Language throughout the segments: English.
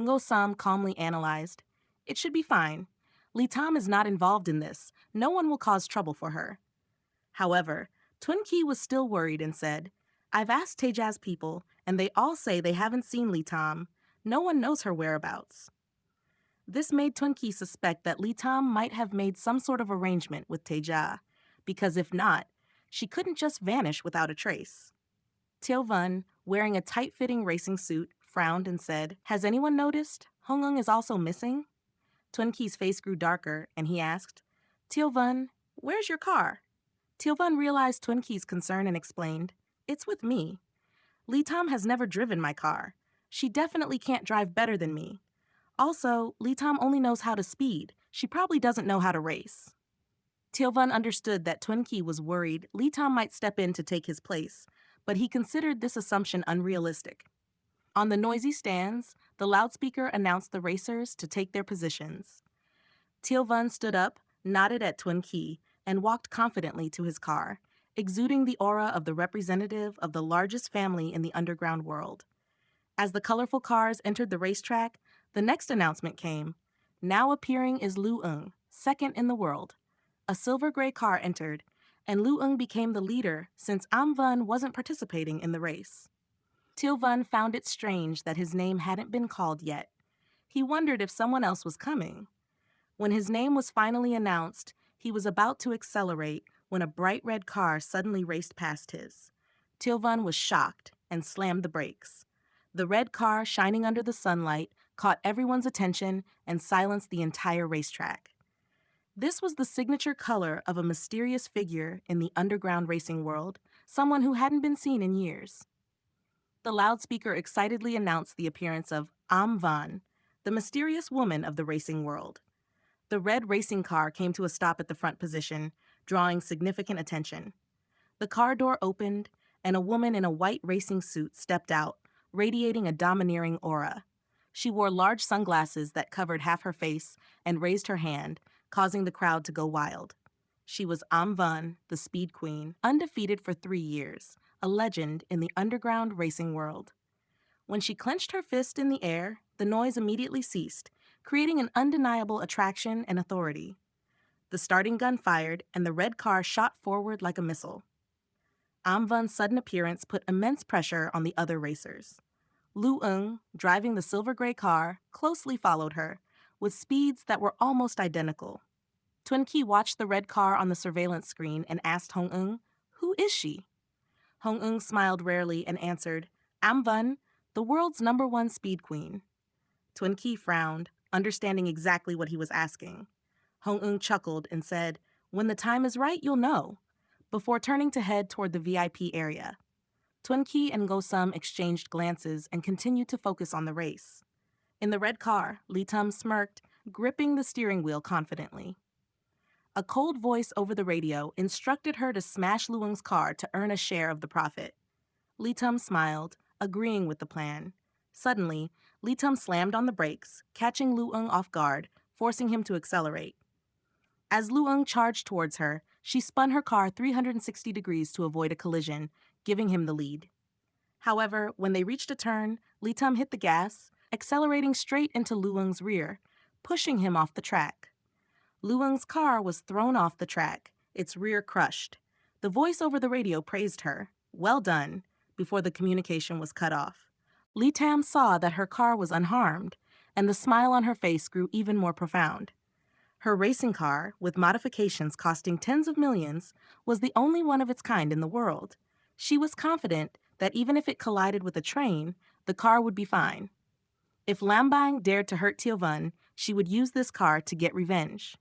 Ngo Sam calmly analyzed. It should be fine. Lee Tam is not involved in this. No one will cause trouble for her. However, Twin Key was still worried and said, I've asked Tejaz's people, and they all say they haven't seen Lee Tam. No one knows her whereabouts. This made Twin Key suspect that Lee Tam might have made some sort of arrangement with Teja, because if not, she couldn't just vanish without a trace. Till Vun, wearing a tight-fitting racing suit, frowned and said, Has anyone noticed? Hong Ung is also missing? Twin Key's face grew darker, and he asked, Till Vun, where's your car? Till Vun realized Twin Key's concern and explained, It's with me. Lee Tam has never driven my car. She definitely can't drive better than me. Also, Lee Tam only knows how to speed. She probably doesn't know how to race. Tilvan understood that Twin Key was worried Lee Tam might step in to take his place, but he considered this assumption unrealistic. On the noisy stands, the loudspeaker announced the racers to take their positions. Tilvan stood up, nodded at Twin Key, and walked confidently to his car, exuding the aura of the representative of the largest family in the underground world. As the colorful cars entered the racetrack, the next announcement came. Now appearing is Lu Ung, second in the world. A silver gray car entered, and Lu Ung became the leader since Am Vun wasn't participating in the race. Til Vun found it strange that his name hadn't been called yet. He wondered if someone else was coming. When his name was finally announced, he was about to accelerate when a bright red car suddenly raced past his. Til Vun was shocked and slammed the brakes. The red car, shining under the sunlight, caught everyone's attention and silenced the entire racetrack. This was the signature color of a mysterious figure in the underground racing world, someone who hadn't been seen in years. The loudspeaker excitedly announced the appearance of Am Van, the mysterious woman of the racing world. The red racing car came to a stop at the front position, drawing significant attention. The car door opened, and a woman in a white racing suit stepped out, radiating a domineering aura. She wore large sunglasses that covered half her face and raised her hand, causing the crowd to go wild. She was Am Van, the Speed Queen, undefeated for 3 years, a legend in the underground racing world. When she clenched her fist in the air, the noise immediately ceased, creating an undeniable attraction and authority. The starting gun fired, and the red car shot forward like a missile. Am Van's sudden appearance put immense pressure on the other racers. Lu Ung, driving the silver gray car, closely followed her, with speeds that were almost identical. Twin Key watched the red car on the surveillance screen and asked Hong Ung, Who is she? Hong Ung smiled rarely and answered, Am Van, the world's #1 speed queen. Twin Key frowned, understanding exactly what he was asking. Hong Ung chuckled and said, When the time is right, you'll know, before turning to head toward the VIP area. Twin Key and Go Sum exchanged glances and continued to focus on the race. In the red car, Lee Tum smirked, gripping the steering wheel confidently. A cold voice over the radio instructed her to smash Luung's car to earn a share of the profit. Lee Tum smiled, agreeing with the plan. Suddenly, Lee Tum slammed on the brakes, catching Luung off guard, forcing him to accelerate. As Luung charged towards her, she spun her car 360 degrees to avoid a collision, giving him the lead. However, when they reached a turn, Lee Tum hit the gas, accelerating straight into Luung's rear, pushing him off the track. Luung's car was thrown off the track, its rear crushed. The voice over the radio praised her. Well done, before the communication was cut off. Lee Tam saw that her car was unharmed, and the smile on her face grew even more profound. Her racing car, with modifications costing tens of millions, was the only one of its kind in the world. She was confident that even if it collided with a train, the car would be fine. If Lambang dared to hurt Tio Vun, she would use this car to get revenge.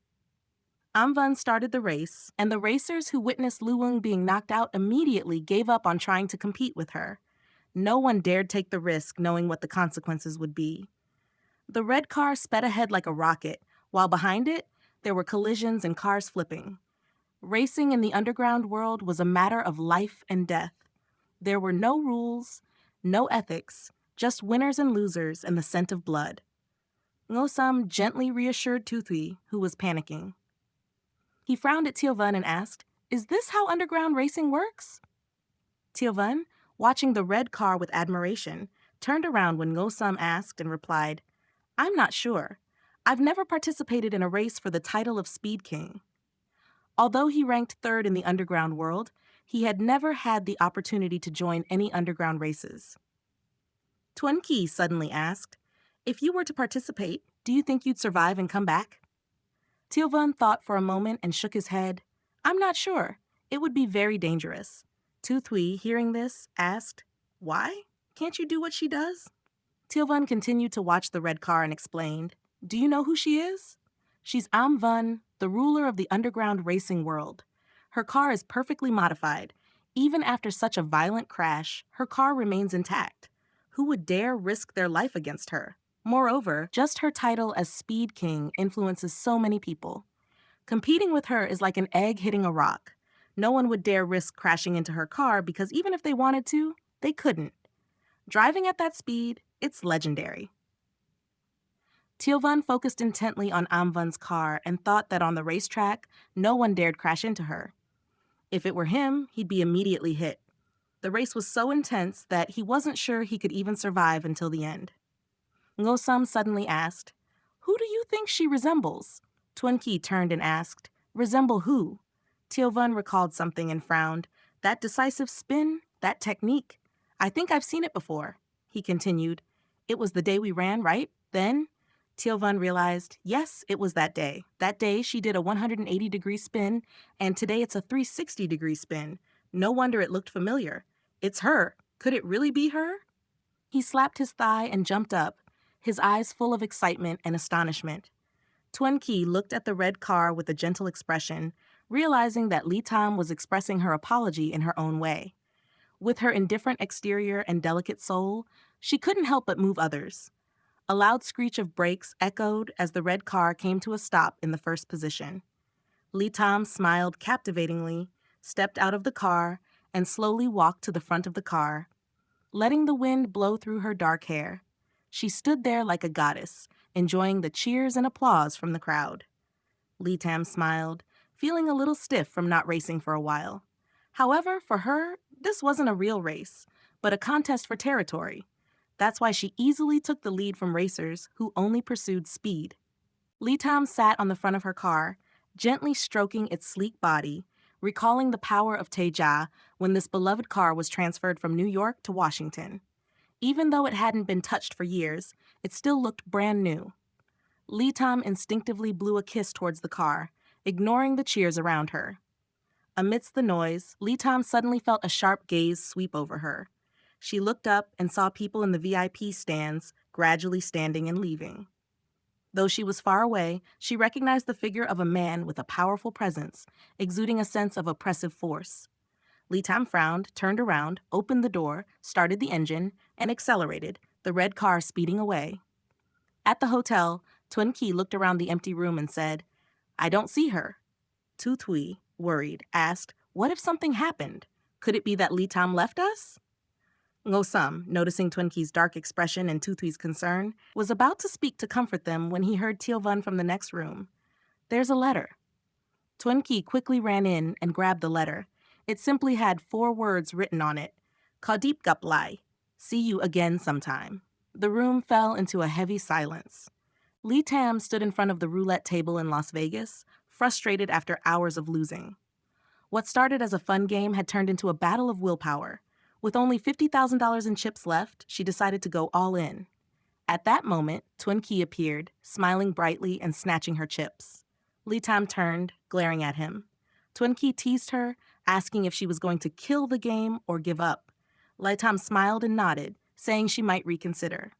Am Vun started the race, and the racers who witnessed Luung being knocked out immediately gave up on trying to compete with her. No one dared take the risk knowing what the consequences would be. The red car sped ahead like a rocket, while behind it, there were collisions and cars flipping. Racing in the underground world was a matter of life and death. There were no rules, no ethics, just winners and losers and the scent of blood. Ngosam gently reassured Tuthui, who was panicking. He frowned at Tiovan and asked, Is this how underground racing works? Tiovan, watching the red car with admiration, turned around when Ngosam asked and replied, I'm not sure. I've never participated in a race for the title of Speed King. Although he ranked third in the underground world, he had never had the opportunity to join any underground races. Twin Key suddenly asked, "If you were to participate, do you think you'd survive and come back?" Tilvan thought for a moment and shook his head. "I'm not sure. It would be very dangerous." Tu Thui, hearing this, asked, "Why? Can't you do what she does?" Tilvan continued to watch the red car and explained, "Do you know who she is? She's Am Vun, the ruler of the underground racing world. Her car is perfectly modified. Even after such a violent crash, her car remains intact. Who would dare risk their life against her? Moreover, just her title as Speed King influences so many people. Competing with her is like an egg hitting a rock. No one would dare risk crashing into her car because even if they wanted to, they couldn't. Driving at that speed, it's legendary." Tilvan focused intently on Amvun's car and thought that on the racetrack, no one dared crash into her. If it were him, he'd be immediately hit. The race was so intense that he wasn't sure he could even survive until the end. Ngosam suddenly asked, "Who do you think she resembles?" Twinkie turned and asked, "Resemble who?" Tilvan recalled something and frowned. "That decisive spin, that technique. I think I've seen it before." He continued, "It was the day we ran, right? Then?" Tilvan realized, yes, it was that day. That day she did a 180-degree spin, and today it's a 360-degree spin. No wonder it looked familiar. It's her. Could it really be her? He slapped his thigh and jumped up, his eyes full of excitement and astonishment. Twin Key looked at the red car with a gentle expression, realizing that Li Tam was expressing her apology in her own way. With her indifferent exterior and delicate soul, she couldn't help but move others. A loud screech of brakes echoed as the red car came to a stop in the first position. Li Tam smiled captivatingly, stepped out of the car, and slowly walked to the front of the car, letting the wind blow through her dark hair. She stood there like a goddess, enjoying the cheers and applause from the crowd. Li Tam smiled, feeling a little stiff from not racing for a while. However, for her, this wasn't a real race, but a contest for territory. That's why she easily took the lead from racers who only pursued speed. Li Tam sat on the front of her car, gently stroking its sleek body, recalling the power of Teja when this beloved car was transferred from New York to Washington. Even though it hadn't been touched for years, it still looked brand new. Li Tam instinctively blew a kiss towards the car, ignoring the cheers around her. Amidst the noise, Li Tam suddenly felt a sharp gaze sweep over her. She looked up and saw people in the VIP stands gradually standing and leaving. Though she was far away, she recognized the figure of a man with a powerful presence, exuding a sense of oppressive force. Li Tam frowned, turned around, opened the door, started the engine, and accelerated, the red car speeding away. At the hotel, Twin Key looked around the empty room and said, "I don't see her." Tu Tui, worried, asked, "What if something happened? Could it be that Li Tam left us?" Ngosam, noticing Twinki's dark expression and Tutui's concern, was about to speak to comfort them when he heard Tilvan from the next room. "There's a letter." Twinki quickly ran in and grabbed the letter. It simply had 4 words written on it. "Kadip Gaplai. See you again sometime." The room fell into a heavy silence. Li Tam stood in front of the roulette table in Las Vegas, frustrated after hours of losing. What started as a fun game had turned into a battle of willpower. With only $50,000 in chips left, she decided to go all in. At that moment, Twin Key appeared, smiling brightly and snatching her chips. Li Tam turned, glaring at him. Twin Key teased her, asking if she was going to kill the game or give up. Li Tam smiled and nodded, saying she might reconsider.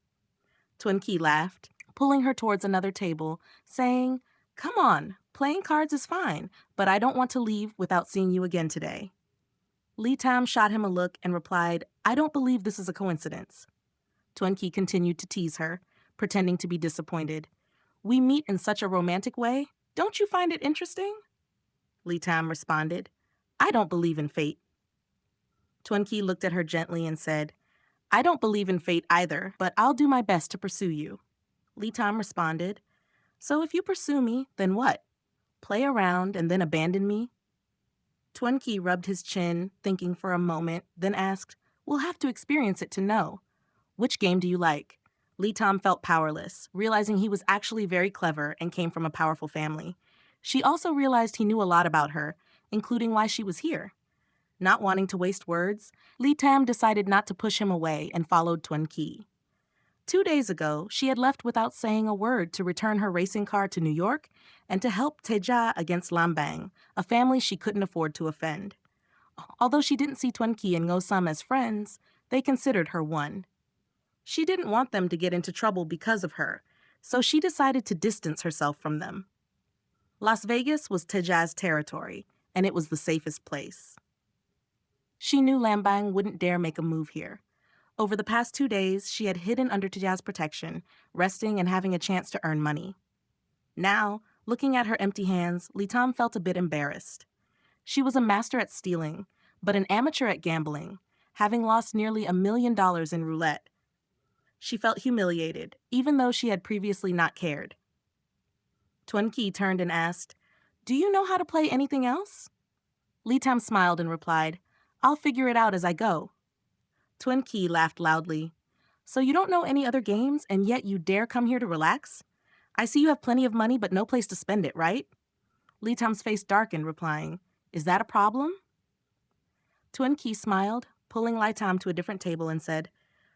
Twin Key laughed, pulling her towards another table, saying, "Come on, playing cards is fine, but I don't want to leave without seeing you again today." Li Tam shot him a look and replied, "I don't believe this is a coincidence." Twinkie continued to tease her, pretending to be disappointed. "We meet in such a romantic way. Don't you find it interesting?" Li Tam responded, "I don't believe in fate." Twinkie looked at her gently and said, "I don't believe in fate either, but I'll do my best to pursue you." Li Tam responded, "So if you pursue me, then what? Play around and then abandon me?" Twinkie rubbed his chin, thinking for a moment, then asked, "We'll have to experience it to know. Which game do you like? Lee Tom felt powerless, realizing he was actually very clever and came from a powerful family. She also realized he knew a lot about her, including why she was here. Not wanting to waste words, Lee Tam decided not to push him away and followed Tuan Ki. 2 days ago, she had left without saying a word to return her racing car to New York and to help Teja against Lambang, a family she couldn't afford to offend. Although she didn't see Tuan Ki and Ngo Sam as friends, they considered her one. She didn't want them to get into trouble because of her, so she decided to distance herself from them. Las Vegas was Teja's territory, and it was the safest place. She knew Lambang wouldn't dare make a move here. Over the past 2 days, she had hidden under Teja's protection, resting and having a chance to earn money. Now, looking at her empty hands, Lee Tom felt a bit embarrassed. She was a master at stealing, but an amateur at gambling, having lost nearly $1 million in roulette. She felt humiliated, even though she had previously not cared. Tuan Ki turned and asked, "Do you know how to play anything else?" Lee Tam smiled and replied, "I'll figure it out as I go." Tuan Ki laughed loudly. "So you don't know any other games, and yet you dare come here to relax? I see you have plenty of money but no place to spend it, right?" Lee Tam's face darkened, replying, "Is that a problem?" Tuan Ki smiled, pulling Lai Tam to a different table and said,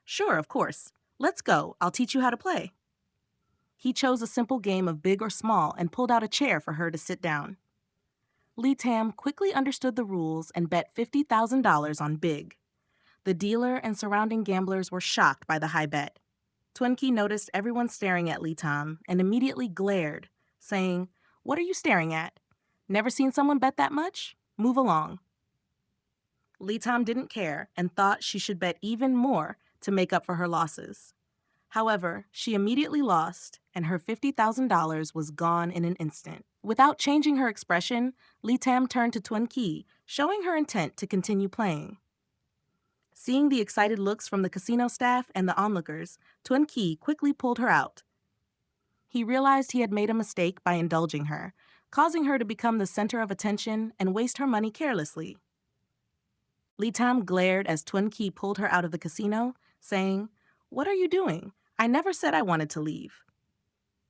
"Sure, of course. Let's go. I'll teach you how to play." He chose a simple game of big or small and pulled out a chair for her to sit down. Lee Tam quickly understood the rules and bet $50,000 on big. The dealer and surrounding gamblers were shocked by the high bet. Tuan Ki noticed everyone staring at Lee Tam and immediately glared, saying, "What are you staring at? Never seen someone bet that much? Move along." Lee Tam didn't care and thought she should bet even more to make up for her losses. However, she immediately lost, and her $50,000 was gone in an instant. Without changing her expression, Lee Tam turned to Tuan Ki, showing her intent to continue playing. Seeing the excited looks from the casino staff and the onlookers, Tuan Ki quickly pulled her out. He realized he had made a mistake by indulging her, causing her to become the center of attention and waste her money carelessly. Lee Tam glared as Tuan Ki pulled her out of the casino, saying, "What are you doing? I never said I wanted to leave."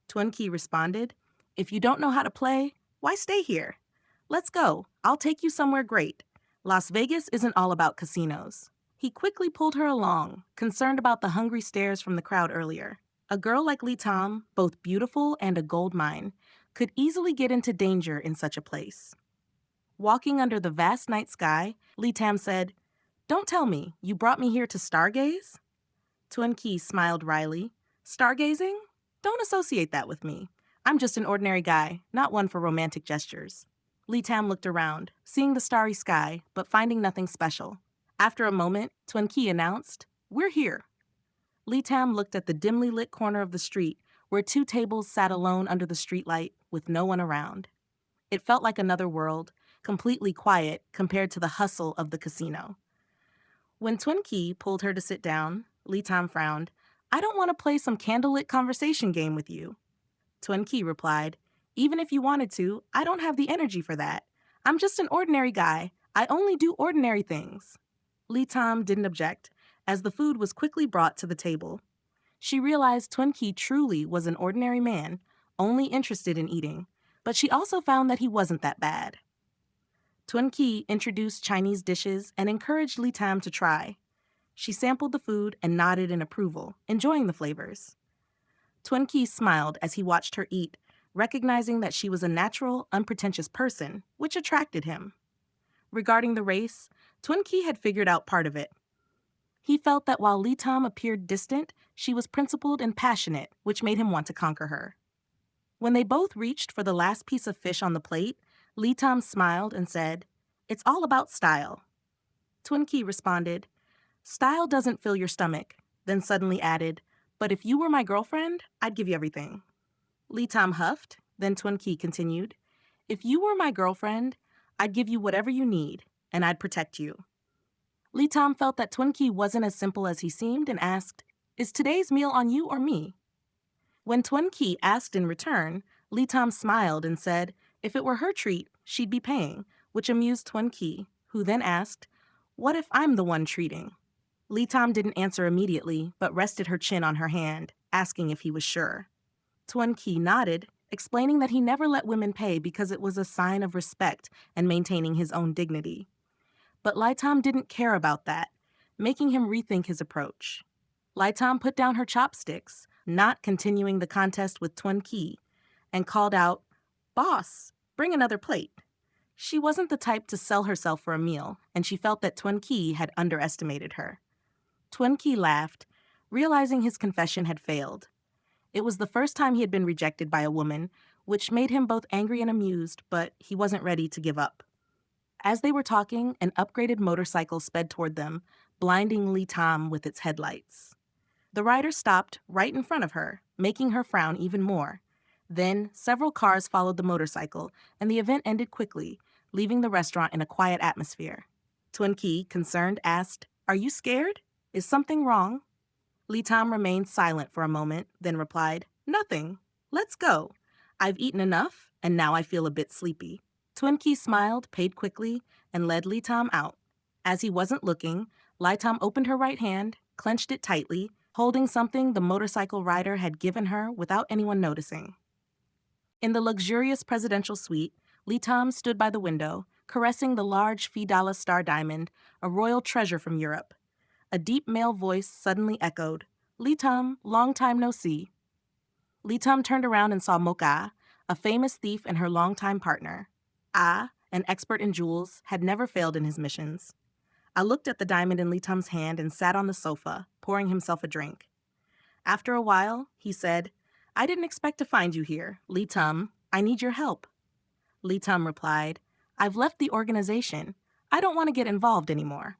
Tuan Ki responded, "If you don't know how to play, why stay here? Let's go. I'll take you somewhere great. Las Vegas isn't all about casinos." He quickly pulled her along, concerned about the hungry stares from the crowd earlier. A girl like Lee Tam, both beautiful and a gold mine, could easily get into danger in such a place. Walking under the vast night sky, Lee Tam said, "Don't tell me, you brought me here to stargaze?" Tuan Ki smiled wryly. "Stargazing? Don't associate that with me. I'm just an ordinary guy, not one for romantic gestures." Lee Tam looked around, seeing the starry sky, but finding nothing special. After a moment, Tuan Ki announced, "We're here." Lee Tam looked at the dimly lit corner of the street, where 2 tables sat alone under the streetlight, with no one around. It felt like another world, completely quiet compared to the hustle of the casino. When Tuan Ki pulled her to sit down, Lee Tam frowned. "I don't want to play some candlelit conversation game with you." Tuan Ki replied, "Even if you wanted to, I don't have the energy for that. I'm just an ordinary guy. I only do ordinary things." Lee Tam didn't object, as the food was quickly brought to the table. She realized Tuan Ki truly was an ordinary man, only interested in eating, but she also found that he wasn't that bad. Tuan Ki introduced Chinese dishes and encouraged Lee Tam to try. She sampled the food and nodded in approval, enjoying the flavors. Tuan Ki smiled as he watched her eat, recognizing that she was a natural, unpretentious person, which attracted him. Regarding the race, Tuan Ki had figured out part of it. He felt that while Lee Tam appeared distant, she was principled and passionate, which made him want to conquer her. When they both reached for the last piece of fish on the plate, Lee Tam smiled and said, "It's all about style." Tuan Ki responded, "Style doesn't fill your stomach," then suddenly added, "But if you were my girlfriend, I'd give you everything." Lee Tam huffed, then Tuan Ki continued, "If you were my girlfriend, I'd give you whatever you need, and I'd protect you." Lee Tam felt that Tuan Ki wasn't as simple as he seemed and asked, "Is today's meal on you or me?" When Tuan Ki asked in return, Lee Tam smiled and said if it were her treat, she'd be paying, which amused Tuan Ki, who then asked, "What if I'm the one treating?" Lee Tam didn't answer immediately, but rested her chin on her hand. asking if he was sure. Twin Key nodded, explaining that he never let women pay because it was a sign of respect and maintaining his own dignity. But Laitam didn't care about that, making him rethink his approach. Laitam put down her chopsticks, not continuing the contest with Twin Key, and called out, "Boss, bring another plate." She wasn't the type to sell herself for a meal, and she felt that Twin Key had underestimated her. Twin Key laughed, realizing his confession had failed. It was the first time he had been rejected by a woman, which made him both angry and amused, but he wasn't ready to give up. As they were talking, an upgraded motorcycle sped toward them, blinding Laitam with its headlights. The rider stopped right in front of her, making her frown even more. Then, several cars followed the motorcycle, and the event ended quickly, leaving the restaurant in a quiet atmosphere. Twin Key, concerned, asked, "Are you scared? Is something wrong?" Laitam remained silent for a moment, then replied, "Nothing. Let's go. I've eaten enough, and now I feel a bit sleepy." Twin Key smiled, paid quickly, and led Laitam out. As he wasn't looking, Laitam opened her right hand, clenched it tightly, holding something the motorcycle rider had given her without anyone noticing. In the luxurious presidential suite, Laitam stood by the window, caressing the large Fidala star diamond, a royal treasure from Europe. A deep male voice suddenly echoed, "Laitam, long time no see." Laitam turned around and saw Moka, a famous thief and her longtime partner. An expert in jewels, had never failed in his missions. I looked at the diamond in Laitam's hand and sat on the sofa, pouring himself a drink. After a while, he said, "I didn't expect to find you here. Laitam, I need your help." Laitam replied, "I've left the organization. I don't want to get involved anymore."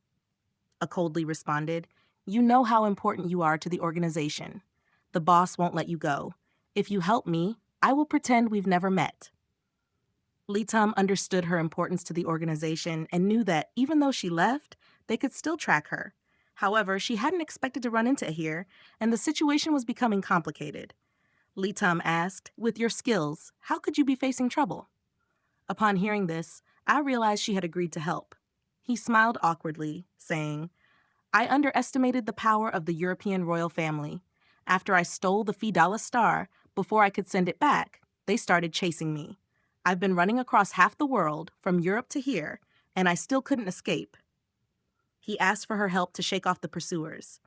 I coldly responded, "You know how important you are to the organization. The boss won't let you go. If you help me, I will pretend we've never met." Laitam understood her importance to the organization and knew that even though she left, they could still track her. However, she hadn't expected to run into Ahir, and the situation was becoming complicated. Laitam asked, "With your skills, how could you be facing trouble?" Upon hearing this, I realized she had agreed to help. He smiled awkwardly, saying, "I underestimated the power of the European royal family. After I stole the Fidala star, before I could send it back, they started chasing me. I've been running across half the world, from Europe to here, and I still couldn't escape." He asked for her help to shake off the pursuers.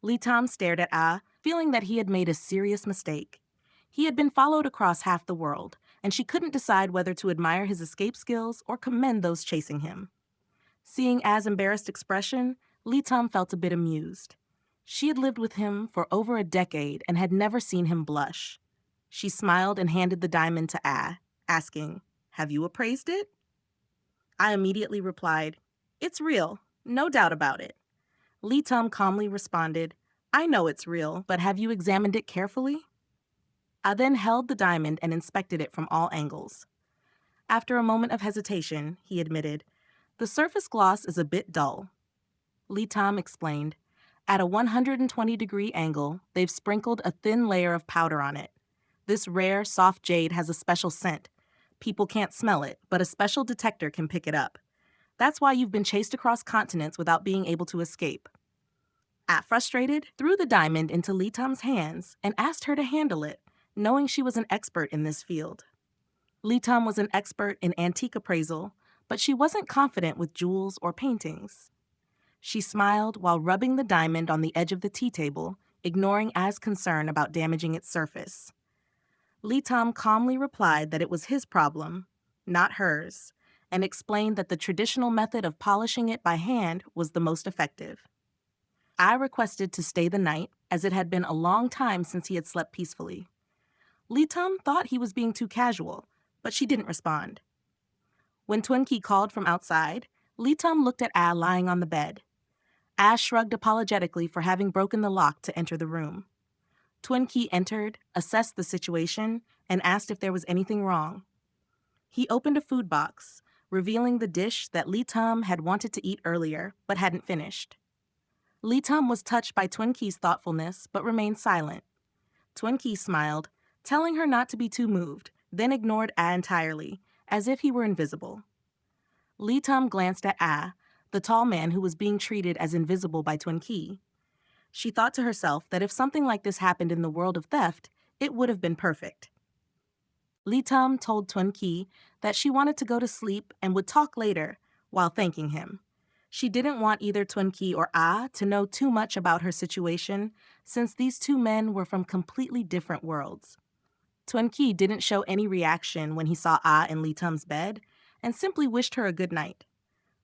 Laitam stared at feeling that he had made a serious mistake. He had been followed across half the world, and she couldn't decide whether to admire his escape skills or commend those chasing him. Seeing A's embarrassed expression, Laitam felt a bit amused. She had lived with him for over a decade and had never seen him blush. She smiled and handed the diamond to asking, "Have you appraised it?" I immediately replied, "It's real, no doubt about it." Laitam calmly responded, "I know it's real, but have you examined it carefully?" I then held the diamond and inspected it from all angles. After a moment of hesitation, he admitted, "The surface gloss is a bit dull." Laitam explained, "At a 120-degree angle, they've sprinkled a thin layer of powder on it. This rare, soft jade has a special scent. People can't smell it, but a special detector can pick it up. That's why you've been chased across continents without being able to escape." Frustrated, threw the diamond into Laitam's hands and asked her to handle it, knowing she was an expert in this field. Laitam was an expert in antique appraisal, but she wasn't confident with jewels or paintings. She smiled while rubbing the diamond on the edge of the tea table, ignoring A's concern about damaging its surface. Laitam calmly replied that it was his problem, not hers, and explained that the traditional method of polishing it by hand was the most effective. I requested to stay the night, as it had been a long time since he had slept peacefully. Laitam thought he was being too casual, but she didn't respond. When Twin Key called from outside, Laitam looked at A lying on the bed. A shrugged apologetically for having broken the lock to enter the room. Twin Key entered, assessed the situation, and asked if there was anything wrong. He opened a food box, revealing the dish that Laitam had wanted to eat earlier, but hadn't finished. Laitam was touched by Twin Key's thoughtfulness, but remained silent. Twin Key smiled, telling her not to be too moved, then ignored A entirely, as if he were invisible. Laitam glanced at A, the tall man who was being treated as invisible by Twin Key. She thought to herself that if something like this happened in the world of theft, it would have been perfect. Lee Tum told Tun Ki that she wanted to go to sleep and would talk later while thanking him. She didn't want either Tun Ki or Ah to know too much about her situation since these two men were from completely different worlds. Tun Ki didn't show any reaction when he saw Ah in Lee Tum's bed and simply wished her a good night.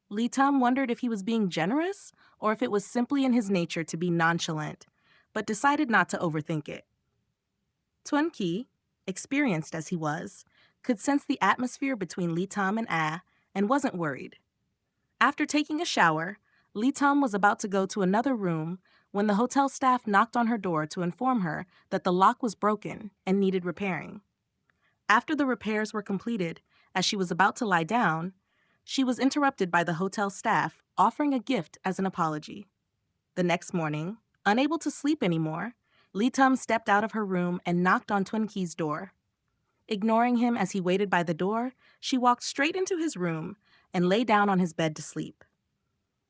Lee Tum wondered if he was being generous or if it was simply in his nature to be nonchalant, but decided not to overthink it. Tun Ki, experienced as he was, could sense the atmosphere between Lee Tum and Ah and wasn't worried. After taking a shower, Lee Tum was about to go to another room when the hotel staff knocked on her door to inform her that the lock was broken and needed repairing. After the repairs were completed, as she was about to lie down, she was interrupted by the hotel staff offering a gift as an apology. The next morning, unable to sleep anymore, Lee Tum stepped out of her room and knocked on Tun Ki's door. Ignoring him as he waited by the door, she walked straight into his room and lay down on his bed to sleep.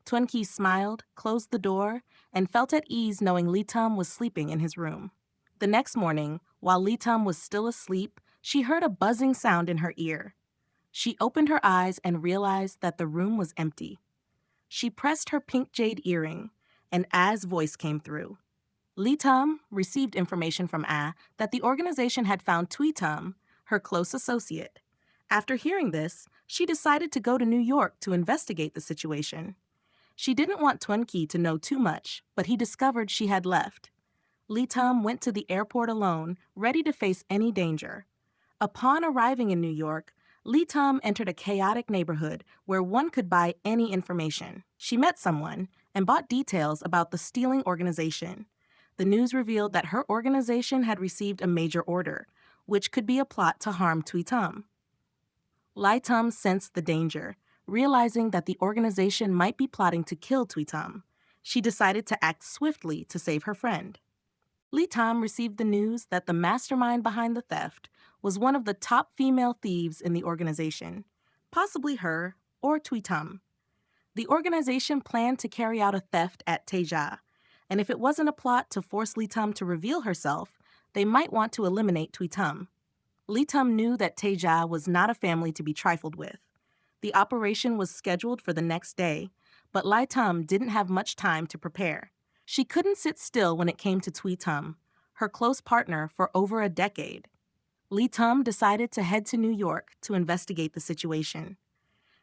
Tun Ki smiled, closed the door, and felt at ease knowing Lee Tum was sleeping in his room. The next morning, while Lee Tum was still asleep, she heard a buzzing sound in her ear. She opened her eyes and realized that the room was empty. She pressed her pink jade earring, and Ah's voice came through. Lee Tum received information from Ah that the organization had found Tui Tum, her close associate. After hearing this, she decided to go to New York to investigate the situation. She didn't want Tun Ki to know too much, but he discovered she had left. Lee Tum went to the airport alone, ready to face any danger. Upon arriving in New York, Lee Tum entered a chaotic neighborhood where one could buy any information. She met someone and bought details about the stealing organization. The news revealed that her organization had received a major order, which could be a plot to harm Tui Tum. Lai Tum sensed the danger, realizing that the organization might be plotting to kill Tui Tum. She decided to act swiftly to save her friend. Lee Tum received the news that the mastermind behind the theft was one of the top female thieves in the organization, possibly her or Tui Tum. The organization planned to carry out a theft at Teja, and if it wasn't a plot to force Lee Tum to reveal herself, they might want to eliminate Tui Tum. Lee Tum knew that Teja was not a family to be trifled with. The operation was scheduled for the next day, but Lai Tum didn't have much time to prepare. She couldn't sit still when it came to Tui Tum, her close partner for over a decade. Lee Tum decided to head to New York to investigate the situation.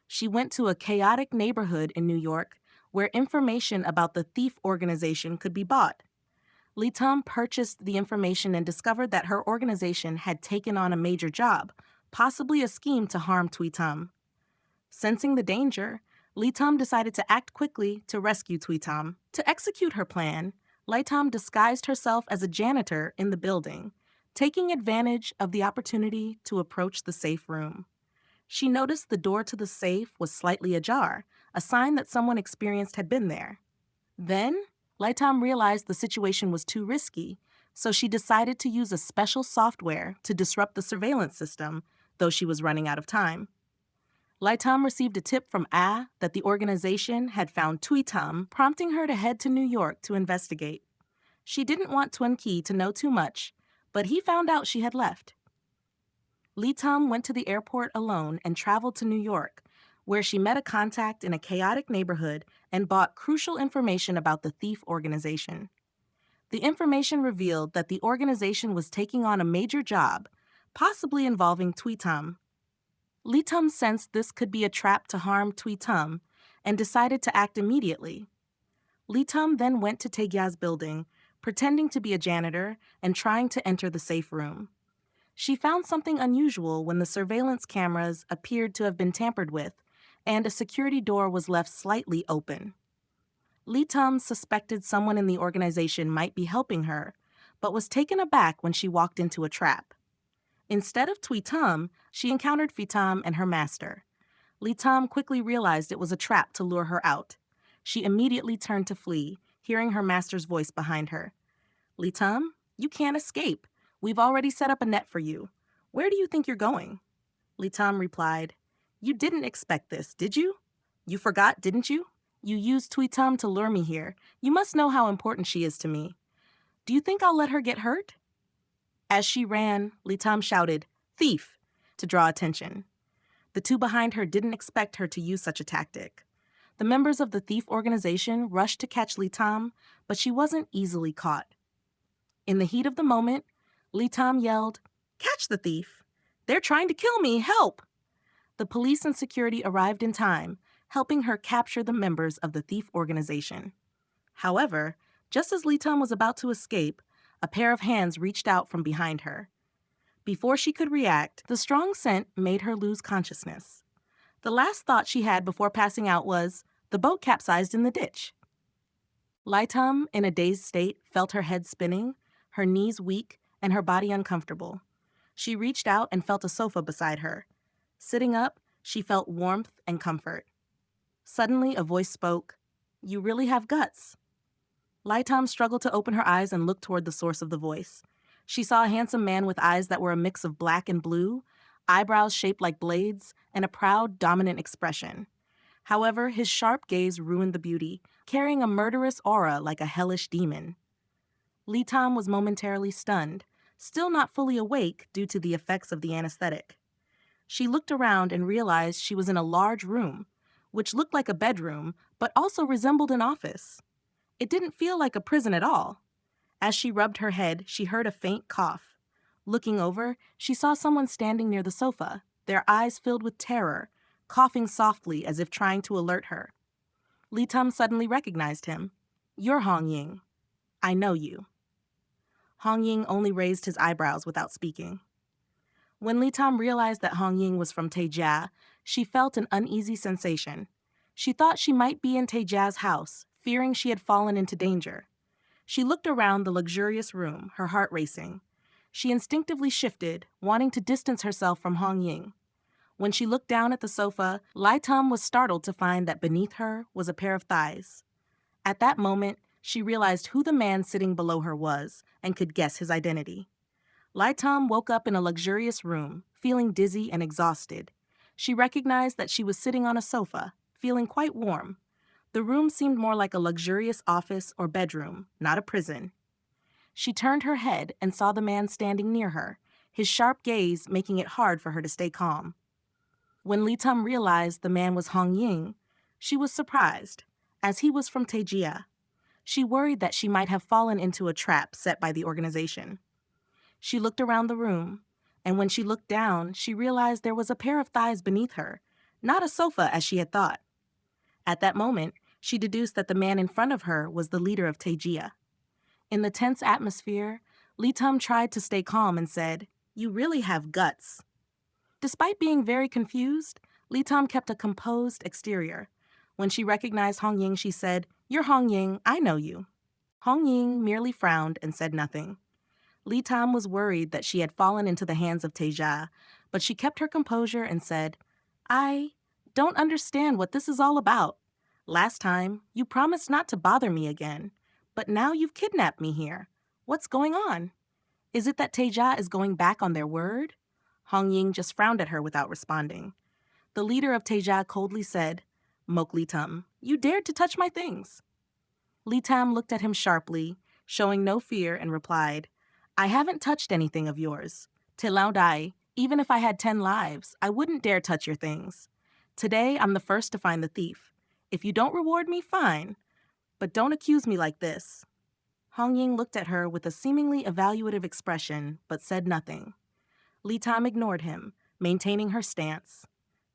She went to a chaotic neighborhood in New York where information about the thief organization could be bought. Lee Tum purchased the information and discovered that her organization had taken on a major job, possibly a scheme to harm Tui Tum. Sensing the danger, Lee Tum decided to act quickly to rescue Tui Tum. To execute her plan, Lee Tum disguised herself as a janitor in the building, taking advantage of the opportunity to approach the safe room. She noticed the door to the safe was slightly ajar, a sign that someone experienced had been there. Then, Lee Tum realized the situation was too risky, so she decided to use a special software to disrupt the surveillance system, though she was running out of time. Lee Tum received a tip from Ah that the organization had found Tui Tum, prompting her to head to New York to investigate. She didn't want Tun Ki to know too much, but he found out she had left. Lee Tum went to the airport alone and traveled to New York, where she met a contact in a chaotic neighborhood and bought crucial information about the thief organization. The information revealed that the organization was taking on a major job, possibly involving Tui Tum. Lee Tum sensed this could be a trap to harm Tui Tum and decided to act immediately. Lee Tum then went to Taegya's building, pretending to be a janitor and trying to enter the safe room. She found something unusual when the surveillance cameras appeared to have been tampered with, and a security door was left slightly open. Lee Tum suspected someone in the organization might be helping her, but was taken aback when she walked into a trap. Instead of Tui Tum, she encountered Phi Tam and her master. Lee Tum quickly realized it was a trap to lure her out. She immediately turned to flee, hearing her master's voice behind her. Lee Tum, you can't escape. We've already set up a net for you. Where do you think you're going? Lee Tum replied, You didn't expect this, did you? You forgot, didn't you? You used Tweetum to lure me here. You must know how important she is to me. Do you think I'll let her get hurt?" As she ran, Litam shouted, "Thief!" to draw attention. The two behind her didn't expect her to use such a tactic. The members of the thief organization rushed to catch Litam, but she wasn't easily caught. In the heat of the moment, Litam yelled, "Catch the thief! They're trying to kill me! Help!" The police and security arrived in time, helping her capture the members of the thief organization. However, just as Litam was about to escape, a pair of hands reached out from behind her. Before she could react, the strong scent made her lose consciousness. The last thought she had before passing out was, "The boat capsized in the ditch." Litam, in a dazed state, felt her head spinning, her knees weak, and her body uncomfortable. She reached out and felt a sofa beside her. Sitting up, she felt warmth and comfort. Suddenly, a voice spoke, "You really have guts." Litam struggled to open her eyes and look toward the source of the voice. She saw a handsome man with eyes that were a mix of black and blue, eyebrows shaped like blades, and a proud, dominant expression. However, his sharp gaze ruined the beauty, carrying a murderous aura like a hellish demon. Litam was momentarily stunned, still not fully awake due to the effects of the anesthetic. She looked around and realized she was in a large room, which looked like a bedroom, but also resembled an office. It didn't feel like a prison at all. As she rubbed her head, she heard a faint cough. Looking over, she saw someone standing near the sofa, their eyes filled with terror, coughing softly as if trying to alert her. Litam suddenly recognized him. "You're Hong Ying. I know you." Hong Ying only raised his eyebrows without speaking. When Litam realized that Hong Ying was from Taejia, she felt an uneasy sensation. She thought she might be in Taejia's house, fearing she had fallen into danger. She looked around the luxurious room, her heart racing. She instinctively shifted, wanting to distance herself from Hong Ying. When she looked down at the sofa, Litam was startled to find that beneath her was a pair of thighs. At that moment, she realized who the man sitting below her was and could guess his identity. Litam woke up in a luxurious room, feeling dizzy and exhausted. She recognized that she was sitting on a sofa, feeling quite warm. The room seemed more like a luxurious office or bedroom, not a prison. She turned her head and saw the man standing near her, his sharp gaze making it hard for her to stay calm. When Litam realized the man was Hong Ying, she was surprised, as he was from Taejia. She worried that she might have fallen into a trap set by the organization. She looked around the room, and when she looked down, she realized there was a pair of thighs beneath her, not a sofa as she had thought. At that moment, she deduced that the man in front of her was the leader of Taejia. In the tense atmosphere, Litam tried to stay calm and said, "You really have guts." Despite being very confused, Litam kept a composed exterior. When she recognized Hong Ying, she said, "You're Hong Ying, I know you." Hong Ying merely frowned and said nothing. Litam was worried that she had fallen into the hands of Taejia, but she kept her composure and said, "I don't understand what this is all about. Last time, you promised not to bother me again, but now you've kidnapped me here. What's going on? Is it that Taejia is going back on their word?" Hong Ying just frowned at her without responding. The leader of Taejia coldly said, "Mok Litam, you dared to touch my things." Litam looked at him sharply, showing no fear, and replied, "I haven't touched anything of yours. Te Lao Dai, even if I had 10 lives, I wouldn't dare touch your things. Today, I'm the first to find the thief. If you don't reward me, fine. But don't accuse me like this." Hong Ying looked at her with a seemingly evaluative expression, but said nothing. Litam ignored him, maintaining her stance.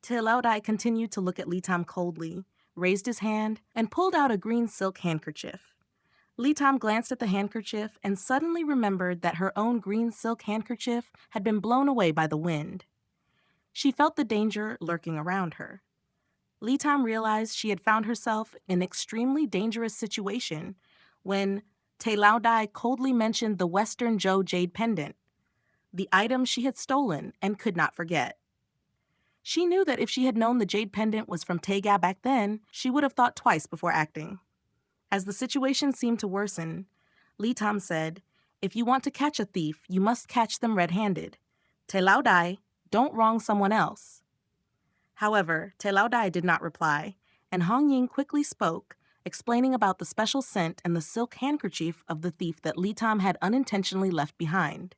Te Lao Dai continued to look at Litam coldly, raised his hand, and pulled out a green silk handkerchief. Litam glanced at the handkerchief and suddenly remembered that her own green silk handkerchief had been blown away by the wind. She felt the danger lurking around her. Litam realized she had found herself in an extremely dangerous situation when Te Lao Dai coldly mentioned the Western Zhou jade pendant, the item she had stolen and could not forget. She knew that if she had known the jade pendant was from Taejia back then, she would have thought twice before acting. As the situation seemed to worsen, Litam said, "If you want to catch a thief, you must catch them red-handed. Te Lao Dai, don't wrong someone else." However, Te Lao Dai did not reply, and Hong Ying quickly spoke, explaining about the special scent and the silk handkerchief of the thief that Li Tam had unintentionally left behind.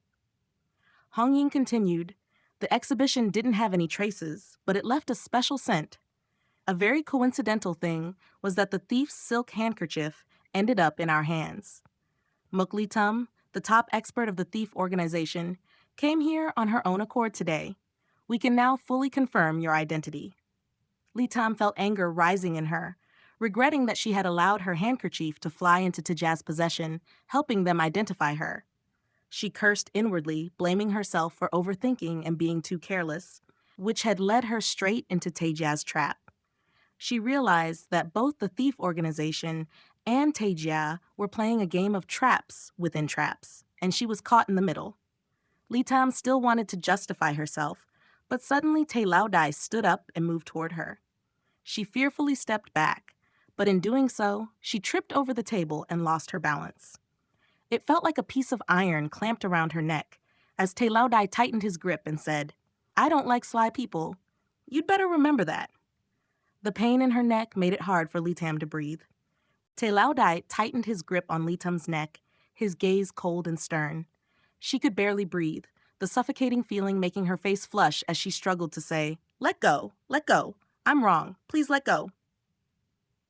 Hong Ying continued, "The exhibition didn't have any traces, but it left a special scent. A very coincidental thing was that the thief's silk handkerchief ended up in our hands. Mok Li Tum, the top expert of the thief organization, came here on her own accord today. We can now fully confirm your identity." Li Tam felt anger rising in her, regretting that she had allowed her handkerchief to fly into Tejaz's possession, helping them identify her. She cursed inwardly, blaming herself for overthinking and being too careless, which had led her straight into Tejaz's trap. She realized that both the thief organization and Tejia were playing a game of traps within traps, and she was caught in the middle. Li Tam still wanted to justify herself, but suddenly Te Lao Dai stood up and moved toward her. She fearfully stepped back, but in doing so, she tripped over the table and lost her balance. It felt like a piece of iron clamped around her neck, as Te Lao Dai tightened his grip and said, "I don't like sly people. You'd better remember that." The pain in her neck made it hard for Li Tam to breathe. Te Lao Dai tightened his grip on Li Tam's neck, his gaze cold and stern. She could barely breathe, the suffocating feeling making her face flush as she struggled to say, "Let go, let go. I'm wrong. Please let go."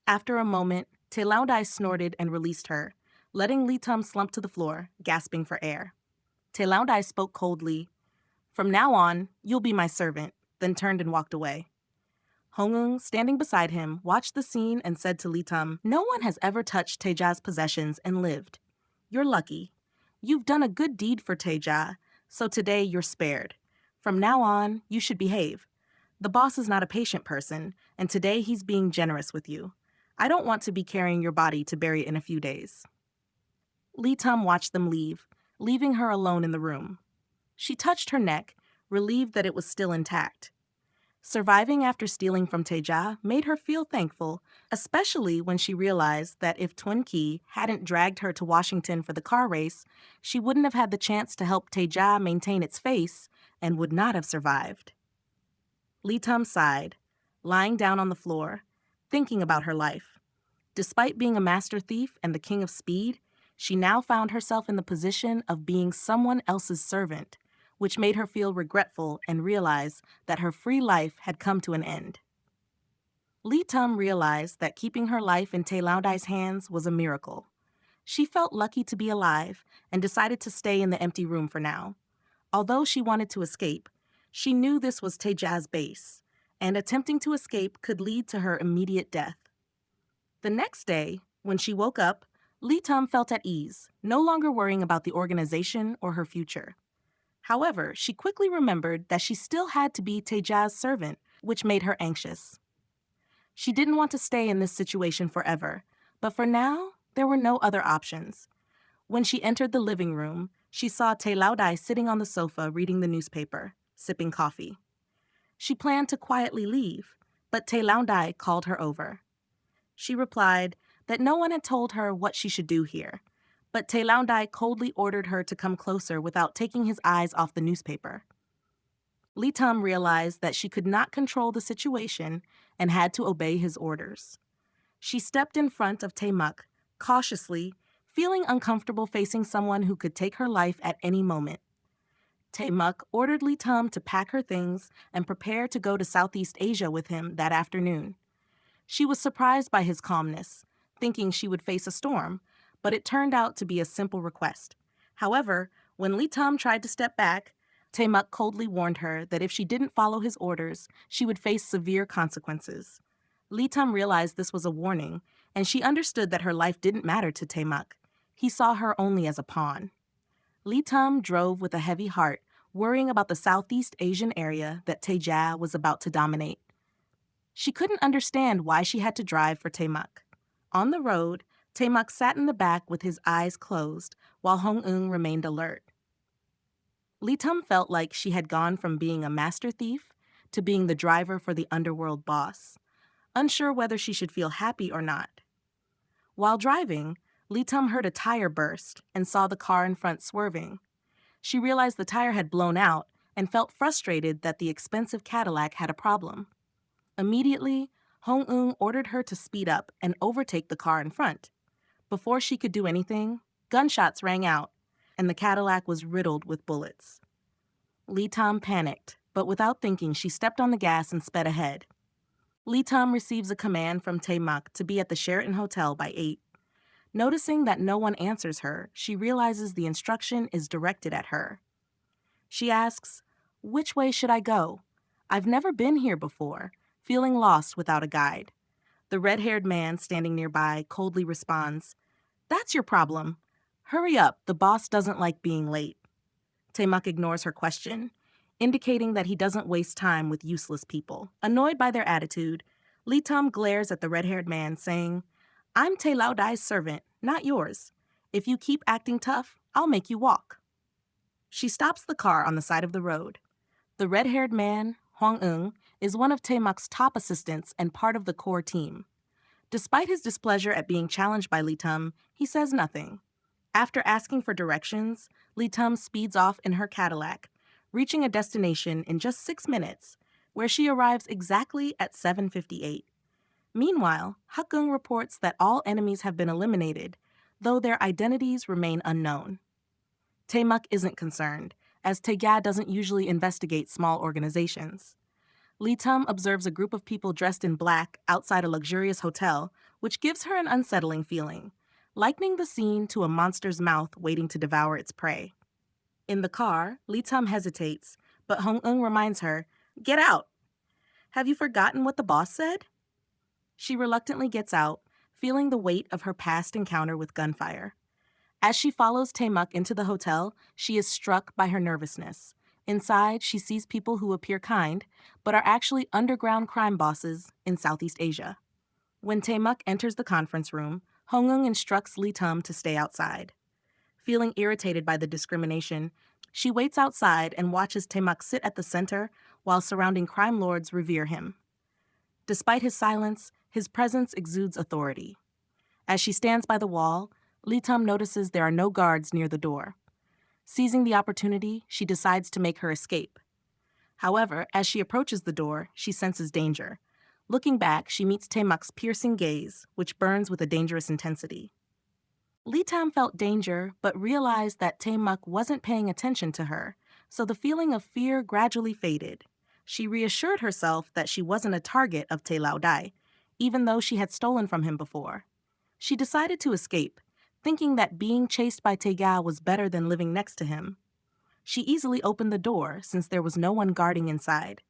After a moment, Te Lao Dai snorted and released her, letting Li Tum slump to the floor, gasping for air. Te Lao Dai spoke coldly, "From now on, you'll be my servant," then turned and walked away. Hong Eung, standing beside him, watched the scene and said to Li Tum, "No one has ever touched Tejaz's possessions and lived. You're lucky. You've done a good deed for Teja, so today you're spared. From now on, you should behave. The boss is not a patient person, and today he's being generous with you. I don't want to be carrying your body to bury it in a few days." Li Tum watched them leave, leaving her alone in the room. She touched her neck, relieved that it was still intact. Surviving after stealing from Teja made her feel thankful, especially when she realized that if Twin Key hadn't dragged her to Washington for the car race, she wouldn't have had the chance to help Teja maintain its face and would not have survived. Li Tum sighed, lying down on the floor, thinking about her life. Despite being a master thief and the king of speed, she now found herself in the position of being someone else's servant, which made her feel regretful and realize that her free life had come to an end. Li Tum realized that keeping her life in Te Lao Dai's hands was a miracle. She felt lucky to be alive and decided to stay in the empty room for now. Although she wanted to escape, she knew this was Tejaz's base, and attempting to escape could lead to her immediate death. The next day, when she woke up, Li Tum felt at ease, no longer worrying about the organization or her future. However, she quickly remembered that she still had to be Tejaz's servant, which made her anxious. She didn't want to stay in this situation forever, but for now, there were no other options. When she entered the living room, she saw Te Lao Dai sitting on the sofa reading the newspaper, sipping coffee. She planned to quietly leave, but Te Lao Dai called her over. She replied that no one had told her what she should do here, but Te Lao Dai coldly ordered her to come closer without taking his eyes off the newspaper. Li Tum realized that she could not control the situation and had to obey his orders. She stepped in front of Te Muk, cautiously, feeling uncomfortable facing someone who could take her life at any moment. Te Muk ordered Li Tum to pack her things and prepare to go to Southeast Asia with him that afternoon. She was surprised by his calmness, thinking she would face a storm, but it turned out to be a simple request. However, when Li Tum tried to step back, Te Muk coldly warned her that if she didn't follow his orders, she would face severe consequences. Li Tum realized this was a warning, and she understood that her life didn't matter to Te Muk. He saw her only as a pawn. Li Tum drove with a heavy heart, worrying about the Southeast Asian area that Teja was about to dominate. She couldn't understand why she had to drive for Te Muk. On the road, Te Muk sat in the back with his eyes closed, while Hong Eung remained alert. Li Tum felt like she had gone from being a master thief to being the driver for the underworld boss, unsure whether she should feel happy or not. While driving, Li Tum heard a tire burst and saw the car in front swerving. She realized the tire had blown out and felt frustrated that the expensive Cadillac had a problem. Immediately, Hong Eun ordered her to speed up and overtake the car in front. Before she could do anything, gunshots rang out, and the Cadillac was riddled with bullets. Lee Tom panicked, but without thinking, she stepped on the gas and sped ahead. Lee Tom receives a command from Tae Mak to be at the Sheraton Hotel by 8. Noticing that no one answers her, she realizes the instruction is directed at her. She asks, "Which way should I go? I've never been here before," feeling lost without a guide. The red-haired man standing nearby coldly responds, "That's your problem. Hurry up, the boss doesn't like being late." Taemak ignores her question, indicating that he doesn't waste time with useless people. Annoyed by their attitude, Lee Tom glares at the red-haired man, saying, "I'm Tae Lao Dai's servant, not yours. If you keep acting tough, I'll make you walk." She stops the car on the side of the road. The red-haired man, Hwang Eung, is one of Taemak's top assistants and part of the core team. Despite his displeasure at being challenged by Lee Tum, he says nothing. After asking for directions, Lee Tum speeds off in her Cadillac, reaching a destination in just 6 minutes, where she arrives exactly at 7:58. Meanwhile, Hakgung reports that all enemies have been eliminated, though their identities remain unknown. Taemak isn't concerned, as Taegya doesn't usually investigate small organizations. Lee Tum observes a group of people dressed in black outside a luxurious hotel, which gives her an unsettling feeling, likening the scene to a monster's mouth waiting to devour its prey. In the car, Lee Tum hesitates, but Hong Eung reminds her, "Get out! Have you forgotten what the boss said?" She reluctantly gets out, feeling the weight of her past encounter with gunfire. As she follows Taemak into the hotel, she is struck by her nervousness. Inside, she sees people who appear kind, but are actually underground crime bosses in Southeast Asia. When Taemak enters the conference room, Hong Eung instructs Lee Tum to stay outside. Feeling irritated by the discrimination, she waits outside and watches Taemak sit at the center while surrounding crime lords revere him. Despite his silence, his presence exudes authority. As she stands by the wall, Lee Tum notices there are no guards near the door. Seizing the opportunity, she decides to make her escape. However, as she approaches the door, she senses danger. Looking back, she meets Taemak's piercing gaze, which burns with a dangerous intensity. Lee Tam felt danger, but realized that Taemak wasn't paying attention to her, so the feeling of fear gradually faded. She reassured herself that she wasn't a target of Tae Lao Dai, even though she had stolen from him before. She decided to escape, thinking that being chased by Taegya was better than living next to him. She easily opened the door since there was no one guarding inside.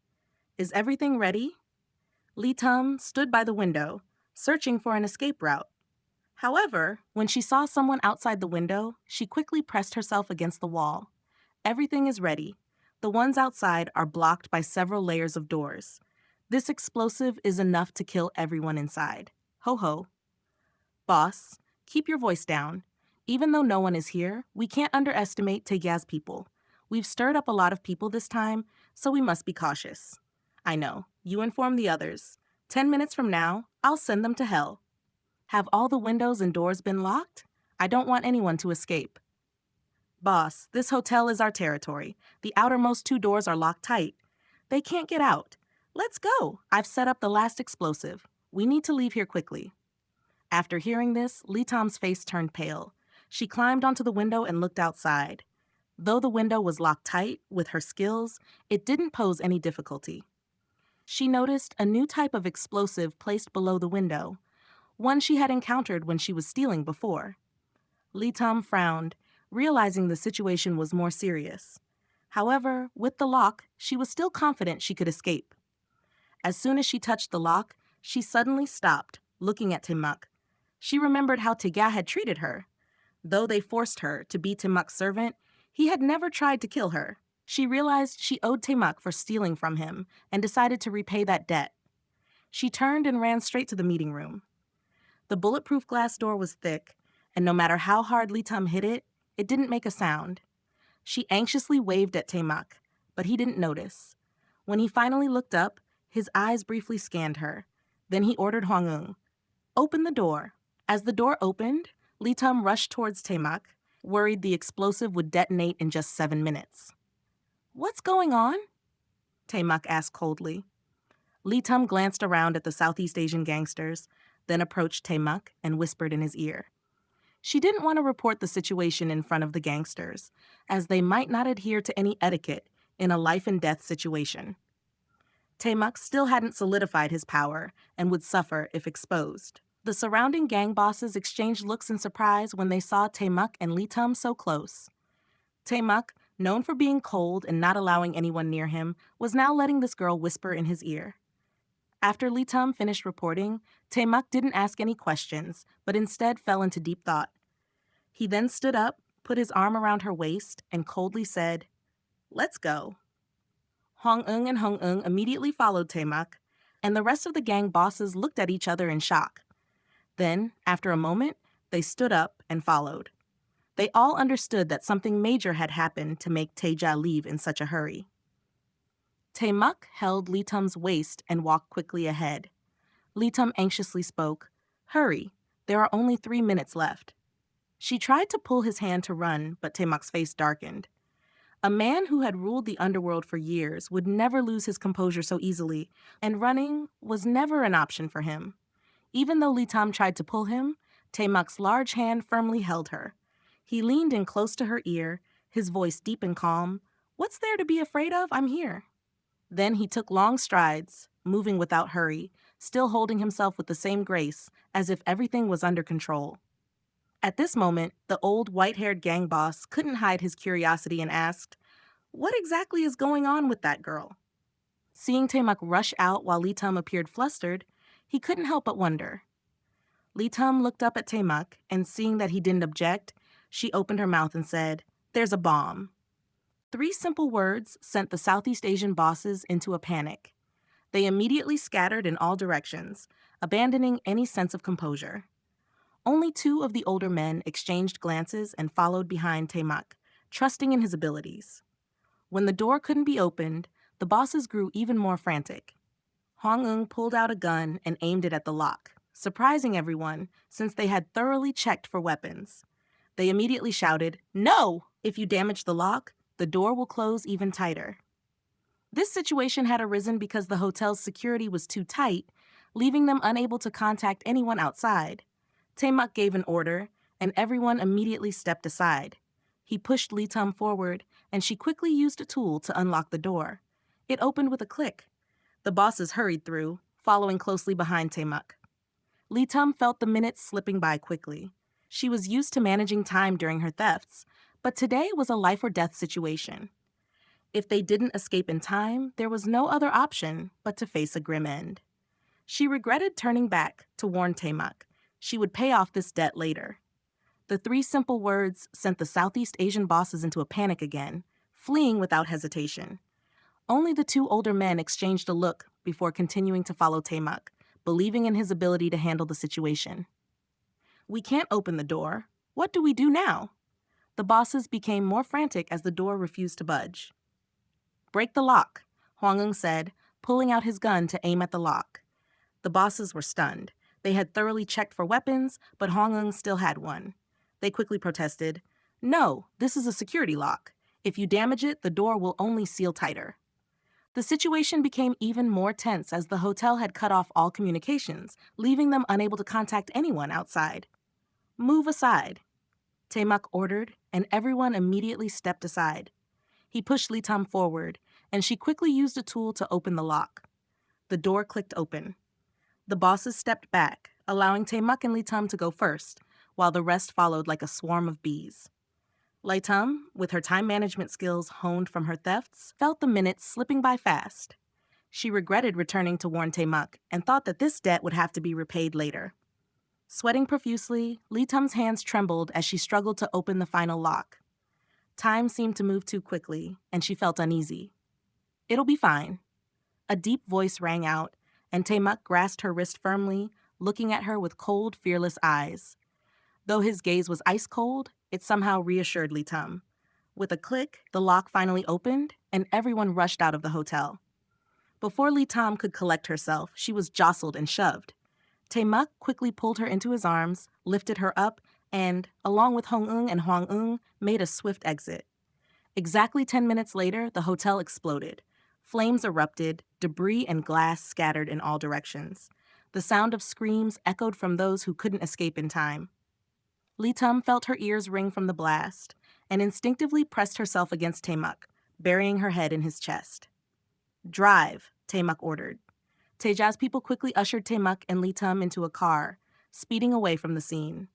"Is everything ready?" Lee Tum stood by the window, searching for an escape route. However, when she saw someone outside the window, she quickly pressed herself against the wall. Everything is ready. The ones outside are blocked by several layers of doors. This explosive is enough to kill everyone inside. Ho ho. "Boss, keep your voice down. Even though no one is here, we can't underestimate Taegya's people. We've stirred up a lot of people this time, so we must be cautious. I know, you inform the others. 10 minutes from now, I'll send them to hell. Have all the windows and doors been locked? I don't want anyone to escape." "Boss, this hotel is our territory. The outermost 2 doors are locked tight. They can't get out. Let's go. I've set up the last explosive. We need to leave here quickly." After hearing this, Lee Tom's face turned pale. She climbed onto the window and looked outside. Though the window was locked tight, with her skills, it didn't pose any difficulty. She noticed a new type of explosive placed below the window, one she had encountered when she was stealing before. Lee Tom frowned, realizing the situation was more serious. However, with the lock, she was still confident she could escape. As soon as she touched the lock, she suddenly stopped, looking at Taemak. She remembered how Taegya had treated her. Though they forced her to be Taemak's servant, he had never tried to kill her. She realized she owed Taemak for stealing from him and decided to repay that debt. She turned and ran straight to the meeting room. The bulletproof glass door was thick, and no matter how hard Lee Tum hit it, it didn't make a sound. She anxiously waved at Taemak, but he didn't notice. When he finally looked up, his eyes briefly scanned her. Then he ordered Hwang Eung, "Open the door." As the door opened, Lee Tum rushed towards Taemak, worried the explosive would detonate in just 7 minutes. "What's going on?" Taemak asked coldly. Lee Tum glanced around at the Southeast Asian gangsters, then approached Tae-mak and whispered in his ear. She didn't want to report the situation in front of the gangsters, as they might not adhere to any etiquette in a life-and-death situation. Tae-mak still hadn't solidified his power and would suffer if exposed. The surrounding gang bosses exchanged looks in surprise when they saw Tae-mak and Lee Tum so close. Tae-mak, known for being cold and not allowing anyone near him, was now letting this girl whisper in his ear. After Lee Tum finished reporting, Tae-mak didn't ask any questions, but instead fell into deep thought. He then stood up, put his arm around her waist, and coldly said, "Let's go." Hong-eung and Hong-eung immediately followed Tae-mak, and the rest of the gang bosses looked at each other in shock. Then, after a moment, they stood up and followed. They all understood that something major had happened to make Tae-ja leave in such a hurry. Tae-mak held Lee Tum's waist and walked quickly ahead. Lee Tum anxiously spoke, "Hurry, there are only 3 minutes left." She tried to pull his hand to run, but Tae-mak's face darkened. A man who had ruled the underworld for years would never lose his composure so easily, and running was never an option for him. Even though Lee Tum tried to pull him, Tae-mak's large hand firmly held her. He leaned in close to her ear, his voice deep and calm. "What's there to be afraid of? I'm here." Then he took long strides, moving without hurry, still holding himself with the same grace, as if everything was under control. At this moment, the old white-haired gang boss couldn't hide his curiosity and asked, "What exactly is going on with that girl?" Seeing Tae-mak rush out while Lee Tum appeared flustered, he couldn't help but wonder. Lee Tum looked up at Tae-mak, and seeing that he didn't object, she opened her mouth and said, "There's a bomb." 3 simple words sent the Southeast Asian bosses into a panic. They immediately scattered in all directions, abandoning any sense of composure. Only 2 of the older men exchanged glances and followed behind Tae-mak, trusting in his abilities. When the door couldn't be opened, the bosses grew even more frantic. Hong-eung pulled out a gun and aimed it at the lock, surprising everyone since they had thoroughly checked for weapons. They immediately shouted, "No! If you damage the lock, the door will close even tighter." This situation had arisen because the hotel's security was too tight, leaving them unable to contact anyone outside. Tae-mak gave an order, and everyone immediately stepped aside. He pushed Lee Tum forward, and she quickly used a tool to unlock the door. It opened with a click. The bosses hurried through, following closely behind Tae-mak. Lee Tum felt the minutes slipping by quickly. She was used to managing time during her thefts, but today was a life-or-death situation. If they didn't escape in time, there was no other option but to face a grim end. She regretted turning back to warn Tae-mak. She would pay off this debt later. The 3 simple words sent the Southeast Asian bosses into a panic again, fleeing without hesitation. Only the 2 older men exchanged a look before continuing to follow Tae-mak, believing in his ability to handle the situation. "We can't open the door. What do we do now?" The bosses became more frantic as the door refused to budge. "Break the lock," Hwang-eung said, pulling out his gun to aim at the lock. The bosses were stunned. They had thoroughly checked for weapons, but Hwang-eung still had one. They quickly protested, "No, this is a security lock. If you damage it, the door will only seal tighter." The situation became even more tense as the hotel had cut off all communications, leaving them unable to contact anyone outside. "Move aside," Tae-mak ordered, and everyone immediately stepped aside. He pushed Lee Tum forward, and she quickly used a tool to open the lock. The door clicked open. The bosses stepped back, allowing Tae-mak and Lee Tum to go first, while the rest followed like a swarm of bees. Lee Tum, with her time management skills honed from her thefts, felt the minutes slipping by fast. She regretted returning to warn Tae-mak and thought that this debt would have to be repaid later. Sweating profusely, Lee Tum's hands trembled as she struggled to open the final lock. Time seemed to move too quickly, and she felt uneasy. "It'll be fine." A deep voice rang out, and Tae-mak grasped her wrist firmly, looking at her with cold, fearless eyes. Though his gaze was ice cold, it somehow reassured Lee Tum. With a click, the lock finally opened, and everyone rushed out of the hotel. Before Lee Tum could collect herself, she was jostled and shoved. Tae-mak quickly pulled her into his arms, lifted her up, and, along with Hong-eung and Hwang-eung, made a swift exit. Exactly 10 minutes later, the hotel exploded. Flames erupted, debris and glass scattered in all directions. The sound of screams echoed from those who couldn't escape in time. Litum felt her ears ring from the blast and instinctively pressed herself against Taemak, burying her head in his chest. Drive, Taemak ordered. Teja's people quickly ushered Taemak and Litum into a car, speeding away from the scene.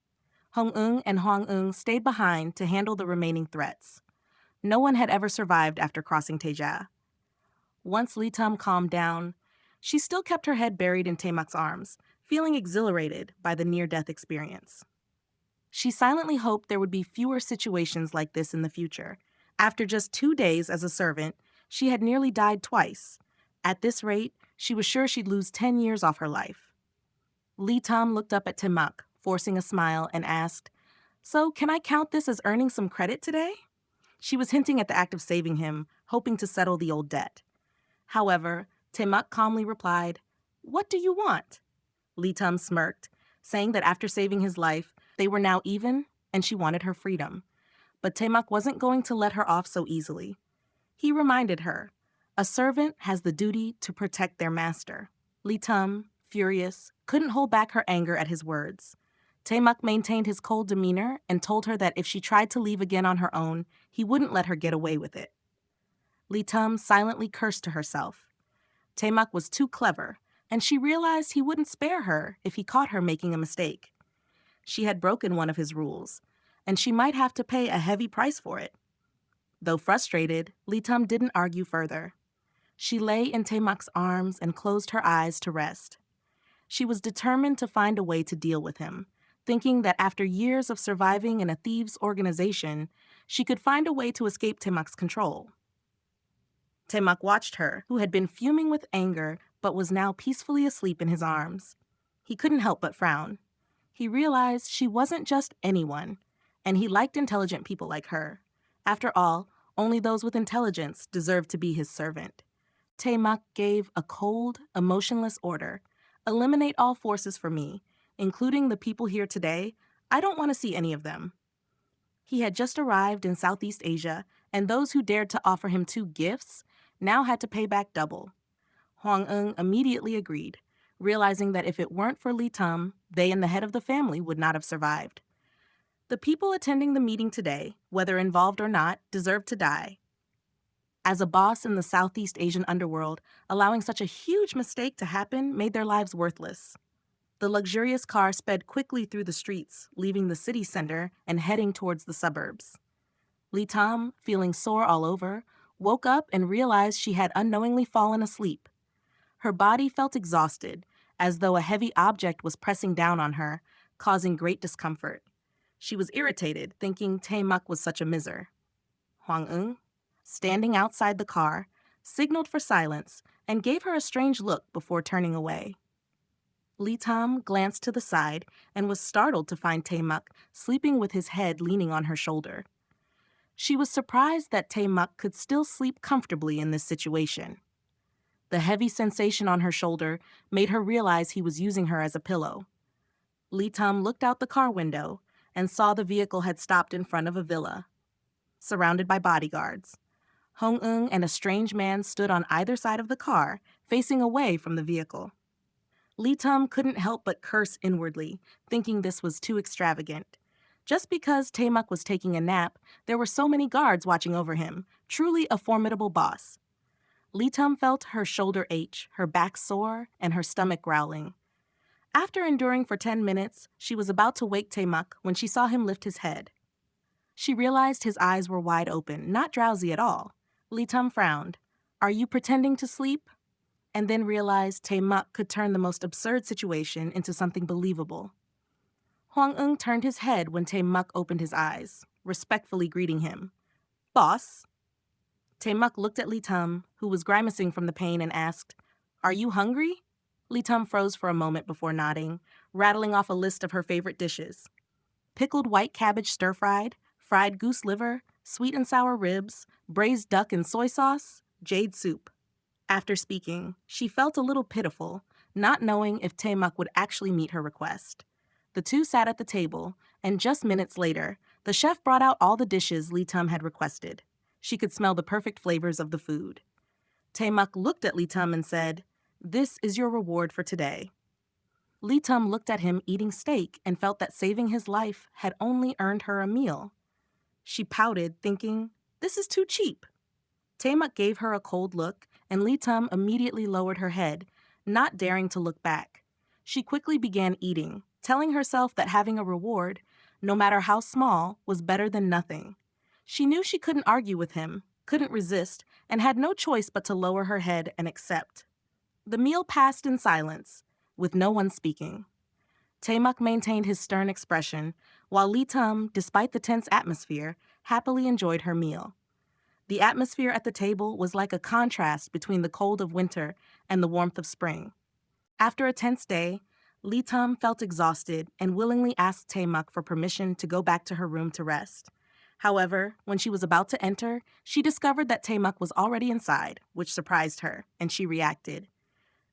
Hong-eung and Hwang-eung stayed behind to handle the remaining threats. No one had ever survived after crossing Teja. Once Litum calmed down, she still kept her head buried in Taemak's arms, feeling exhilarated by the near-death experience. She silently hoped there would be fewer situations like this in the future. After just 2 days as a servant, she had nearly died twice. At this rate, she was sure she'd lose 10 years off her life. Litum looked up at Taemak, forcing a smile, and asked, "So, can I count this as earning some credit today?" She was hinting at the act of saving him, hoping to settle the old debt. However, Taemak calmly replied, "What do you want?" Litum smirked, saying that after saving his life, they were now even and she wanted her freedom. But Taemak wasn't going to let her off so easily. He reminded her, a servant has the duty to protect their master. Litum, furious, couldn't hold back her anger at his words. Taemak maintained his cold demeanor and told her that if she tried to leave again on her own, he wouldn't let her get away with it. Litum silently cursed to herself. Taemak was too clever, and she realized he wouldn't spare her if he caught her making a mistake. She had broken one of his rules, and she might have to pay a heavy price for it. Though frustrated, Litum didn't argue further. She lay in Taemak's arms and closed her eyes to rest. She was determined to find a way to deal with him, thinking that after years of surviving in a thieves' organization, she could find a way to escape Taemak's control. Taemak watched her, who had been fuming with anger but was now peacefully asleep in his arms. He couldn't help but frown. He realized she wasn't just anyone, and he liked intelligent people like her. After all, only those with intelligence deserved to be his servant. Taemak gave a cold, emotionless order. "Eliminate all forces for me, including the people here today. I don't want to see any of them." He had just arrived in Southeast Asia, and those who dared to offer him 2 gifts now had to pay back double. Hwang-eung immediately agreed, realizing that if it weren't for Litum, they and the head of the family would not have survived. The people attending the meeting today, whether involved or not, deserved to die. As a boss in the Southeast Asian underworld, allowing such a huge mistake to happen made their lives worthless. The luxurious car sped quickly through the streets, leaving the city center and heading towards the suburbs. Litum, feeling sore all over, woke up and realized she had unknowingly fallen asleep. Her body felt exhausted, as though a heavy object was pressing down on her, causing great discomfort. She was irritated, thinking Taemak was such a miser. Hwang-eung, standing outside the car, signaled for silence and gave her a strange look before turning away. Litum glanced to the side and was startled to find Taemak sleeping with his head leaning on her shoulder. She was surprised that Taemak could still sleep comfortably in this situation. The heavy sensation on her shoulder made her realize he was using her as a pillow. Litum looked out the car window and saw the vehicle had stopped in front of a villa, surrounded by bodyguards. Hong-eung and a strange man stood on either side of the car, facing away from the vehicle. Litum couldn't help but curse inwardly, thinking this was too extravagant. Just because Taemak was taking a nap, there were so many guards watching over him, truly a formidable boss. Litum felt her shoulder ache, her back sore, and her stomach growling. After enduring for 10 minutes, she was about to wake Taemak when she saw him lift his head. She realized his eyes were wide open, not drowsy at all. Litum frowned. "Are you pretending to sleep?" And then realized Taemak could turn the most absurd situation into something believable. Hwang-eung turned his head when Taemak opened his eyes, respectfully greeting him. "Boss?" Taemak looked at Litum, who was grimacing from the pain, and asked, "Are you hungry?" Litum froze for a moment before nodding, rattling off a list of her favorite dishes. Pickled white cabbage stir-fried, fried goose liver, sweet and sour ribs, braised duck and soy sauce, jade soup. After speaking, she felt a little pitiful, not knowing if Taemak would actually meet her request. The two sat at the table, and just minutes later, the chef brought out all the dishes Litum had requested. She could smell the perfect flavors of the food. Taemak looked at Lee Tum and said, "This is your reward for today." Lee Tum looked at him eating steak and felt that saving his life had only earned her a meal. She pouted, thinking, "This is too cheap." Taemak gave her a cold look, and Lee Tum immediately lowered her head, not daring to look back. She quickly began eating, telling herself that having a reward, no matter how small, was better than nothing. She knew she couldn't argue with him, couldn't resist, and had no choice but to lower her head and accept. The meal passed in silence, with no one speaking. Taemak maintained his stern expression, while Lee Tum, despite the tense atmosphere, happily enjoyed her meal. The atmosphere at the table was like a contrast between the cold of winter and the warmth of spring. After a tense day, Lee Tum felt exhausted and willingly asked Taemak for permission to go back to her room to rest. However, when she was about to enter, she discovered that Taemak was already inside, which surprised her, and she reacted,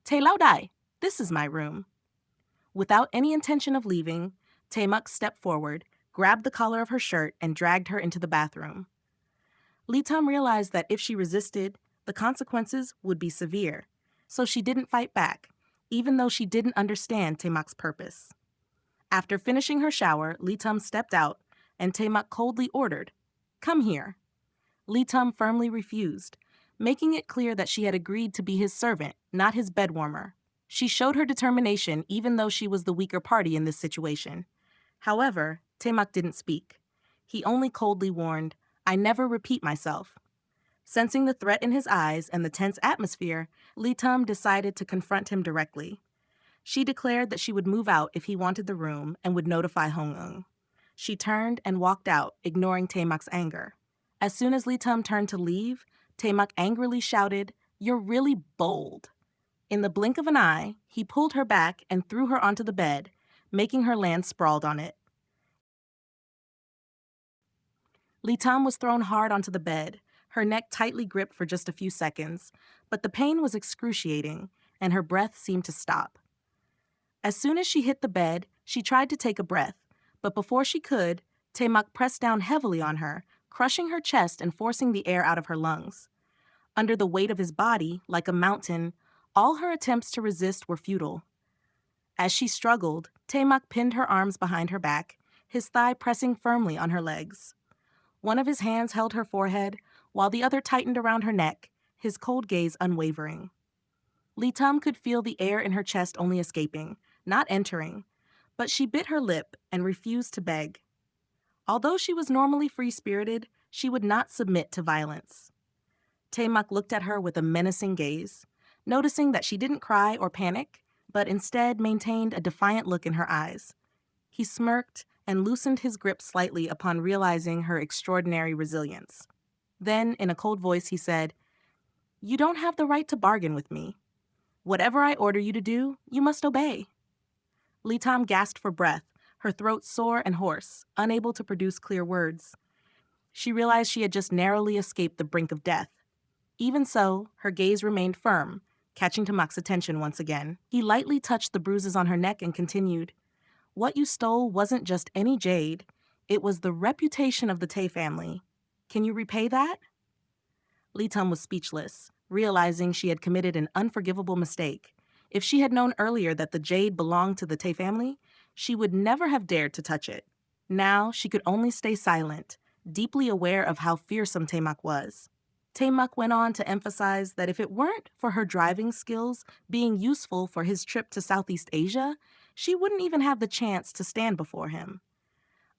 "Tae Laudai, this is my room." Without any intention of leaving, Taemak stepped forward, grabbed the collar of her shirt, and dragged her into the bathroom. Lee Tum realized that if she resisted, the consequences would be severe, so she didn't fight back, even though she didn't understand Taemak's purpose. After finishing her shower, Lee Tum stepped out, and Taemak coldly ordered, "Come here." Lee Tum firmly refused, making it clear that she had agreed to be his servant, not his bedwarmer. She showed her determination even though she was the weaker party in this situation. However, Taemak didn't speak. He only coldly warned, "I never repeat myself." Sensing the threat in his eyes and the tense atmosphere, Lee Tum decided to confront him directly. She declared that she would move out if he wanted the room and would notify Hong-eung. She turned and walked out, ignoring Taemak's anger. As soon as Lee Tum turned to leave, Taemak angrily shouted, "You're really bold." In the blink of an eye, he pulled her back and threw her onto the bed, making her land sprawled on it. Lee Tum was thrown hard onto the bed, her neck tightly gripped for just a few seconds, but the pain was excruciating, and her breath seemed to stop. As soon as she hit the bed, she tried to take a breath, but before she could, Taemak pressed down heavily on her, crushing her chest and forcing the air out of her lungs. Under the weight of his body, like a mountain, all her attempts to resist were futile. As she struggled, Taemak pinned her arms behind her back, his thigh pressing firmly on her legs. One of his hands held her forehead, while the other tightened around her neck, his cold gaze unwavering. Lee Tum could feel the air in her chest only escaping, not entering, but she bit her lip and refused to beg. Although she was normally free-spirited, she would not submit to violence. Taemak looked at her with a menacing gaze, noticing that she didn't cry or panic, but instead maintained a defiant look in her eyes. He smirked and loosened his grip slightly upon realizing her extraordinary resilience. Then, in a cold voice, he said, "You don't have the right to bargain with me. Whatever I order you to do, you must obey." Lee Tum gasped for breath, her throat sore and hoarse, unable to produce clear words. She realized she had just narrowly escaped the brink of death. Even so, her gaze remained firm, catching Taemak's attention once again. He lightly touched the bruises on her neck and continued, "What you stole wasn't just any jade. It was the reputation of the Tae family. Can you repay that?" Lee Tum was speechless, realizing she had committed an unforgivable mistake. If she had known earlier that the jade belonged to the Tae family, she would never have dared to touch it. Now she could only stay silent, deeply aware of how fearsome Taemak was. Taemak went on to emphasize that if it weren't for her driving skills being useful for his trip to Southeast Asia, she wouldn't even have the chance to stand before him.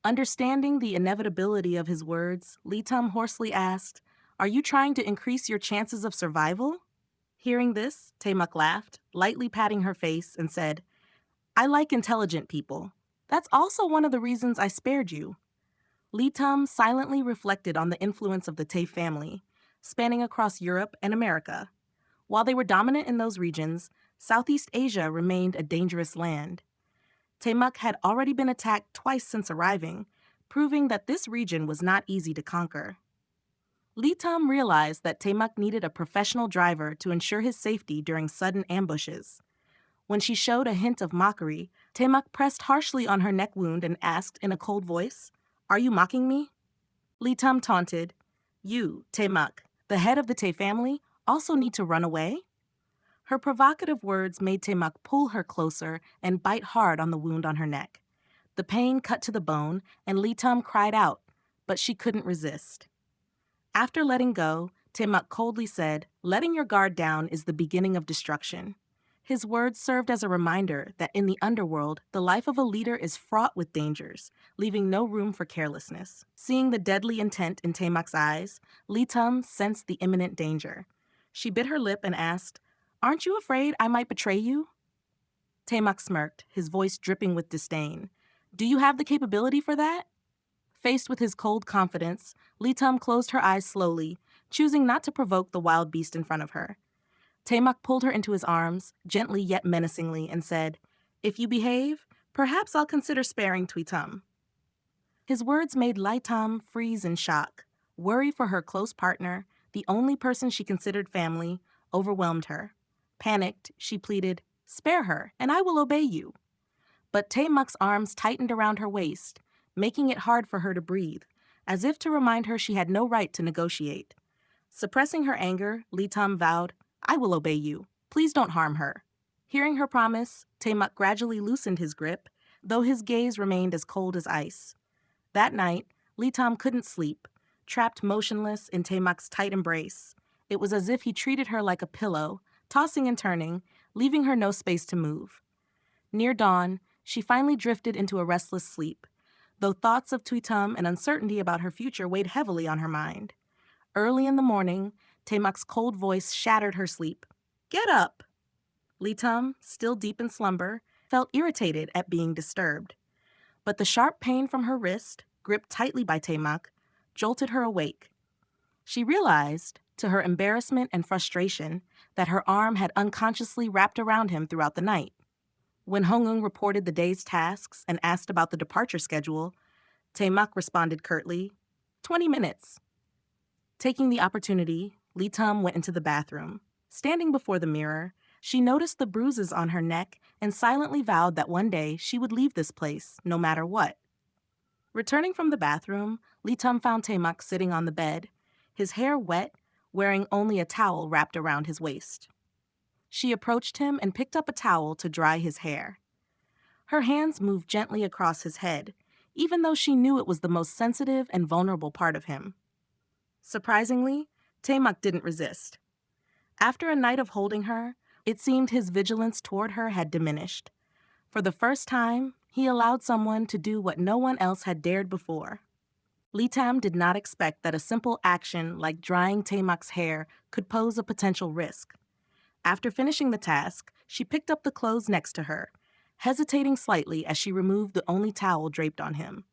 Understanding the inevitability of his words, Lee Tum hoarsely asked, "Are you trying to increase your chances of survival?" Hearing this, Taemak laughed, lightly patting her face, and said, "I like intelligent people. That's also one of the reasons I spared you." Lee Tum silently reflected on the influence of the Tae family, spanning across Europe and America. While they were dominant in those regions, Southeast Asia remained a dangerous land. Taemak had already been attacked twice since arriving, proving that this region was not easy to conquer. Lee Tum realized that Taemak needed a professional driver to ensure his safety during sudden ambushes. When she showed a hint of mockery, Taemak pressed harshly on her neck wound and asked in a cold voice, "Are you mocking me?" Lee Tum taunted, "You, Taemak, the head of the Tae family, also need to run away? Her provocative words made Temak pull her closer and bite hard on the wound on her neck. The pain cut to the bone, and Litam cried out, but she couldn't resist. After letting go, Temak coldly said, "Letting your guard down is the beginning of destruction." His words served as a reminder that in the underworld, the life of a leader is fraught with dangers, leaving no room for carelessness. Seeing the deadly intent in Temak's eyes, Litam sensed the imminent danger. She bit her lip and asked, "Aren't you afraid I might betray you?" Temak smirked, his voice dripping with disdain. "Do you have the capability for that?" Faced with his cold confidence, Litam closed her eyes slowly, choosing not to provoke the wild beast in front of her. Temak pulled her into his arms, gently yet menacingly, and said, "If you behave, perhaps I'll consider sparing Tweetum." His words made Litam freeze in shock. Worry for her close partner, the only person she considered family, overwhelmed her. Panicked, she pleaded, "Spare her, and I will obey you." But Temak's arms tightened around her waist, making it hard for her to breathe, as if to remind her she had no right to negotiate. Suppressing her anger, Litam vowed, "I will obey you. Please don't harm her." Hearing her promise, Temak gradually loosened his grip, though his gaze remained as cold as ice. That night, Litam couldn't sleep, trapped motionless in Temak's tight embrace. It was as if he treated her like a pillow, tossing and turning, leaving her no space to move. Near dawn, she finally drifted into a restless sleep, though thoughts of Tweetum and uncertainty about her future weighed heavily on her mind. Early in the morning, Temak's cold voice shattered her sleep. "Get up!" Litam, still deep in slumber, felt irritated at being disturbed. But the sharp pain from her wrist, gripped tightly by Temak, jolted her awake. She realized, to her embarrassment and frustration, that her arm had unconsciously wrapped around him throughout the night. When Hongung reported the day's tasks and asked about the departure schedule, Temak responded curtly, 20 minutes. Taking the opportunity, Litam went into the bathroom. Standing before the mirror, she noticed the bruises on her neck and silently vowed that one day she would leave this place, no matter what. Returning from the bathroom, Litam found Temak sitting on the bed, his hair wet, wearing only a towel wrapped around his waist. She approached him and picked up a towel to dry his hair. Her hands moved gently across his head, even though she knew it was the most sensitive and vulnerable part of him. Surprisingly, Temak didn't resist. After a night of holding her, it seemed his vigilance toward her had diminished. For the first time, he allowed someone to do what no one else had dared before. Litam did not expect that a simple action like drying Temak's hair could pose a potential risk. After finishing the task, she picked up the clothes next to her, hesitating slightly as she removed the only towel draped on him.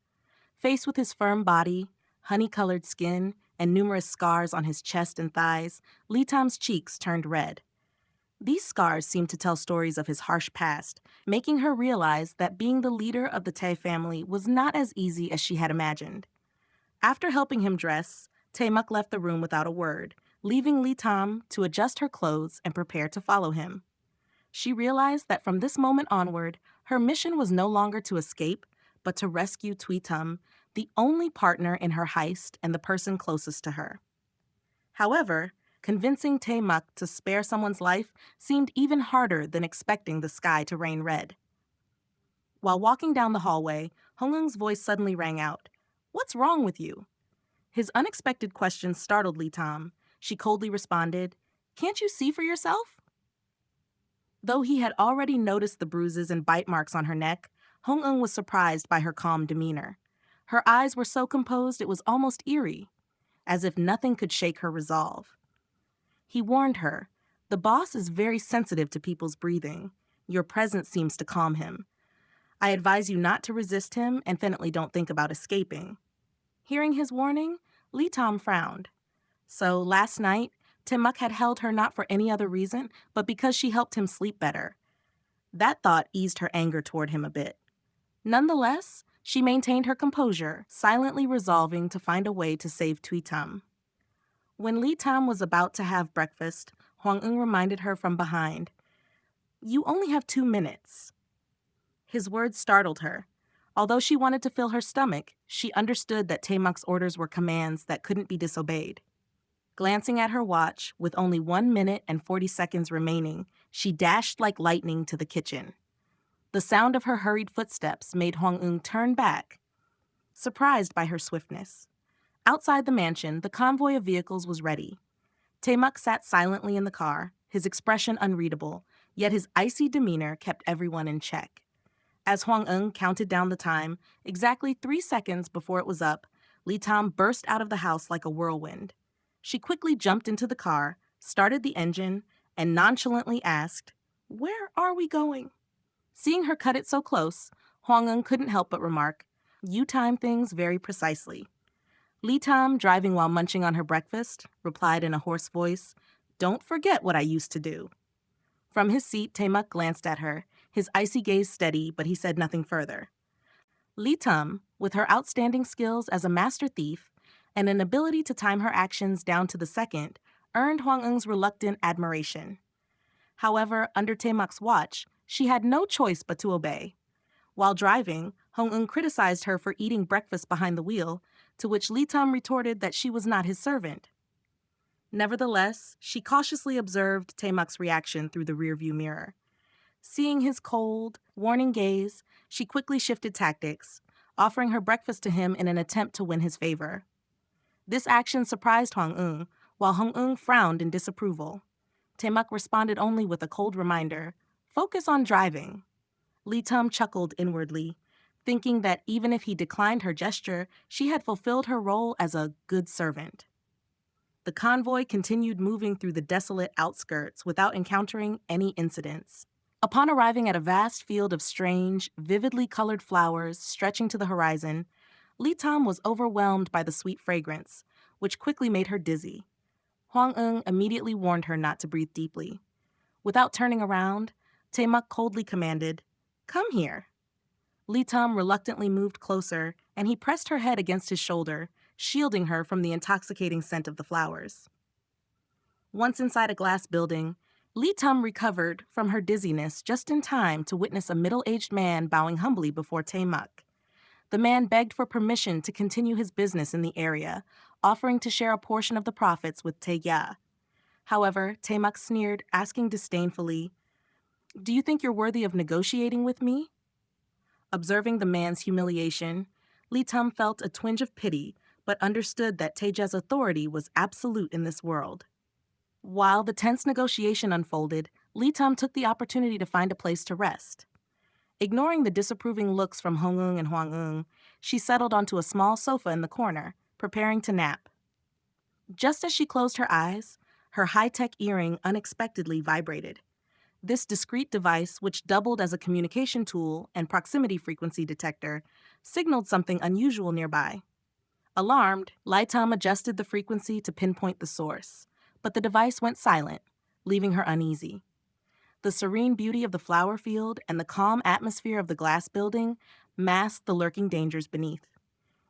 Faced with his firm body, honey-colored skin, and numerous scars on his chest and thighs, Litam's cheeks turned red. These scars seemed to tell stories of his harsh past, making her realize that being the leader of the Tae family was not as easy as she had imagined. After helping him dress, Taemak left the room without a word, leaving Litam to adjust her clothes and prepare to follow him. She realized that from this moment onward, her mission was no longer to escape, but to rescue Tweetum, the only partner in her heist and the person closest to her. However, convincing Taemak to spare someone's life seemed even harder than expecting the sky to rain red. While walking down the hallway, Hongung's voice suddenly rang out. "What's wrong with you?" His unexpected question startled Litam. She coldly responded, "Can't you see for yourself?" Though he had already noticed the bruises and bite marks on her neck, Hong-eun was surprised by her calm demeanor. Her eyes were so composed it was almost eerie, as if nothing could shake her resolve. He warned her, "The boss is very sensitive to people's breathing. Your presence seems to calm him. I advise you not to resist him and definitely don't think about escaping." Hearing his warning, Lee Tom frowned. So last night, Timuk had held her not for any other reason, but because she helped him sleep better. That thought eased her anger toward him a bit. Nonetheless, she maintained her composure, silently resolving to find a way to save Tweetum. When Lee Tam was about to have breakfast, Hwang-eun reminded her from behind, "You only have 2 minutes." His words startled her. Although she wanted to fill her stomach, she understood that Taemak's orders were commands that couldn't be disobeyed. Glancing at her watch, with only 1 minute and 40 seconds remaining, she dashed like lightning to the kitchen. The sound of her hurried footsteps made Hwang-eun turn back, surprised by her swiftness. Outside the mansion, the convoy of vehicles was ready. Taemak sat silently in the car, his expression unreadable, yet his icy demeanor kept everyone in check. As Hwang-eun counted down the time, exactly 3 seconds before it was up, Lee Tam burst out of the house like a whirlwind. She quickly jumped into the car, started the engine, and nonchalantly asked, "Where are we going?" Seeing her cut it so close, Hwang-eun couldn't help but remark, "You time things very precisely." Lee Tam, driving while munching on her breakfast, replied in a hoarse voice, "Don't forget what I used to do." From his seat, Taemak glanced at her, his icy gaze steady, but he said nothing further. Lee Tam, with her outstanding skills as a master thief and an ability to time her actions down to the second, earned Hwang-eun's reluctant admiration. However, under Taemak's watch, she had no choice but to obey. While driving, Hwang-eun criticized her for eating breakfast behind the wheel, to which Lee Tam retorted that she was not his servant. Nevertheless, she cautiously observed Taemak's reaction through the rearview mirror. Seeing his cold, warning gaze, she quickly shifted tactics, offering her breakfast to him in an attempt to win his favor. This action surprised Hwang-eun, while Hwang-eun frowned in disapproval. Taemak responded only with a cold reminder, "Focus on driving." Lee Tam chuckled inwardly, thinking that even if he declined her gesture, she had fulfilled her role as a good servant. The convoy continued moving through the desolate outskirts without encountering any incidents. Upon arriving at a vast field of strange, vividly colored flowers stretching to the horizon, Lee Tam was overwhelmed by the sweet fragrance, which quickly made her dizzy. Hwang-eun immediately warned her not to breathe deeply. Without turning around, Taemak coldly commanded, "Come here." Lee Tam reluctantly moved closer, and he pressed her head against his shoulder, shielding her from the intoxicating scent of the flowers. Once inside a glass building, Lee Tam recovered from her dizziness just in time to witness a middle-aged man bowing humbly before Taemak. The man begged for permission to continue his business in the area, offering to share a portion of the profits with Tae-ya. However, Taemak sneered, asking disdainfully, "Do you think you're worthy of negotiating with me?" Observing the man's humiliation, Lee Tam felt a twinge of pity, but understood that Taeja's authority was absolute in this world. While the tense negotiation unfolded, Lee Tam took the opportunity to find a place to rest. Ignoring the disapproving looks from Hong-eun and Hwang-eun, she settled onto a small sofa in the corner, preparing to nap. Just as she closed her eyes, her high-tech earring unexpectedly vibrated. This discreet device, which doubled as a communication tool and proximity frequency detector, signaled something unusual nearby. Alarmed, Lee Tam adjusted the frequency to pinpoint the source, but the device went silent, leaving her uneasy. The serene beauty of the flower field and the calm atmosphere of the glass building masked the lurking dangers beneath.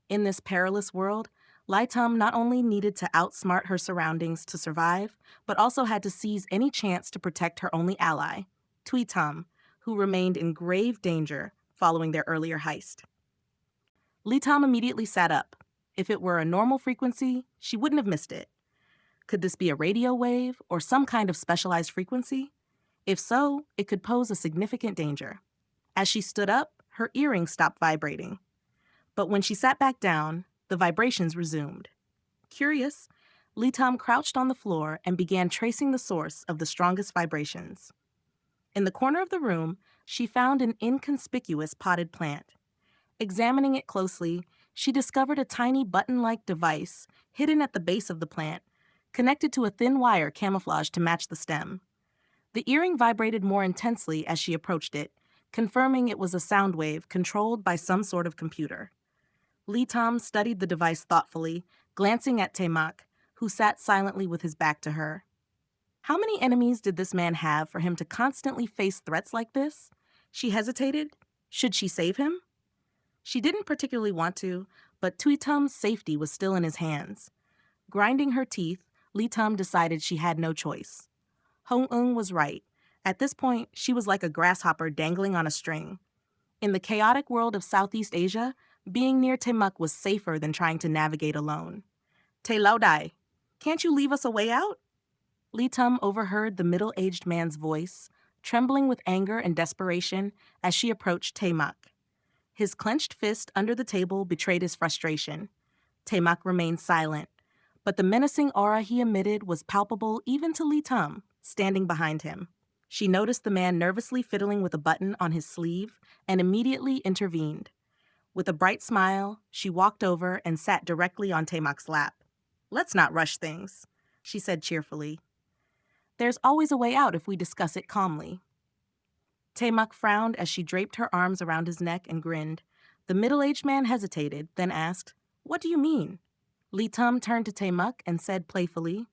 In this perilous world, Lee Tam not only needed to outsmart her surroundings to survive, but also had to seize any chance to protect her only ally, Tui Tam, who remained in grave danger following their earlier heist. Lee Tam immediately sat up. If it were a normal frequency, she wouldn't have missed it. Could this be a radio wave or some kind of specialized frequency? If so, it could pose a significant danger. As she stood up, her earring stopped vibrating. But when she sat back down, the vibrations resumed. Curious, Lee Tam crouched on the floor and began tracing the source of the strongest vibrations. In the corner of the room, she found an inconspicuous potted plant. Examining it closely, she discovered a tiny button-like device hidden at the base of the plant, connected to a thin wire camouflaged to match the stem. The earring vibrated more intensely as she approached it, confirming it was a sound wave controlled by some sort of computer. Lee Tam studied the device thoughtfully, glancing at Taemak, who sat silently with his back to her. How many enemies did this man have for him to constantly face threats like this? She hesitated. Should she save him? She didn't particularly want to, but Tui Tam's safety was still in his hands. Grinding her teeth, Lee Tam decided she had no choice. Hong-eun was right. At this point, she was like a grasshopper dangling on a string. In the chaotic world of Southeast Asia, being near Taemak was safer than trying to navigate alone. "Tae Lao Dai, Can't you leave us a way out? Lee Tum overheard the middle-aged man's voice, trembling with anger and desperation as she approached Taemak. His clenched fist under the table betrayed his frustration. Taemak remained silent, but the menacing aura he emitted was palpable even to Lee Tum, standing behind him. She noticed the man nervously fiddling with a button on his sleeve and immediately intervened. With a bright smile, she walked over and sat directly on Taemak's lap. "Let's not rush things," she said cheerfully. "There's always a way out if we discuss it calmly." Taemak frowned as she draped her arms around his neck and grinned. The middle-aged man hesitated, then asked, "What do you mean?" Lee Tum turned to Taemak and said playfully,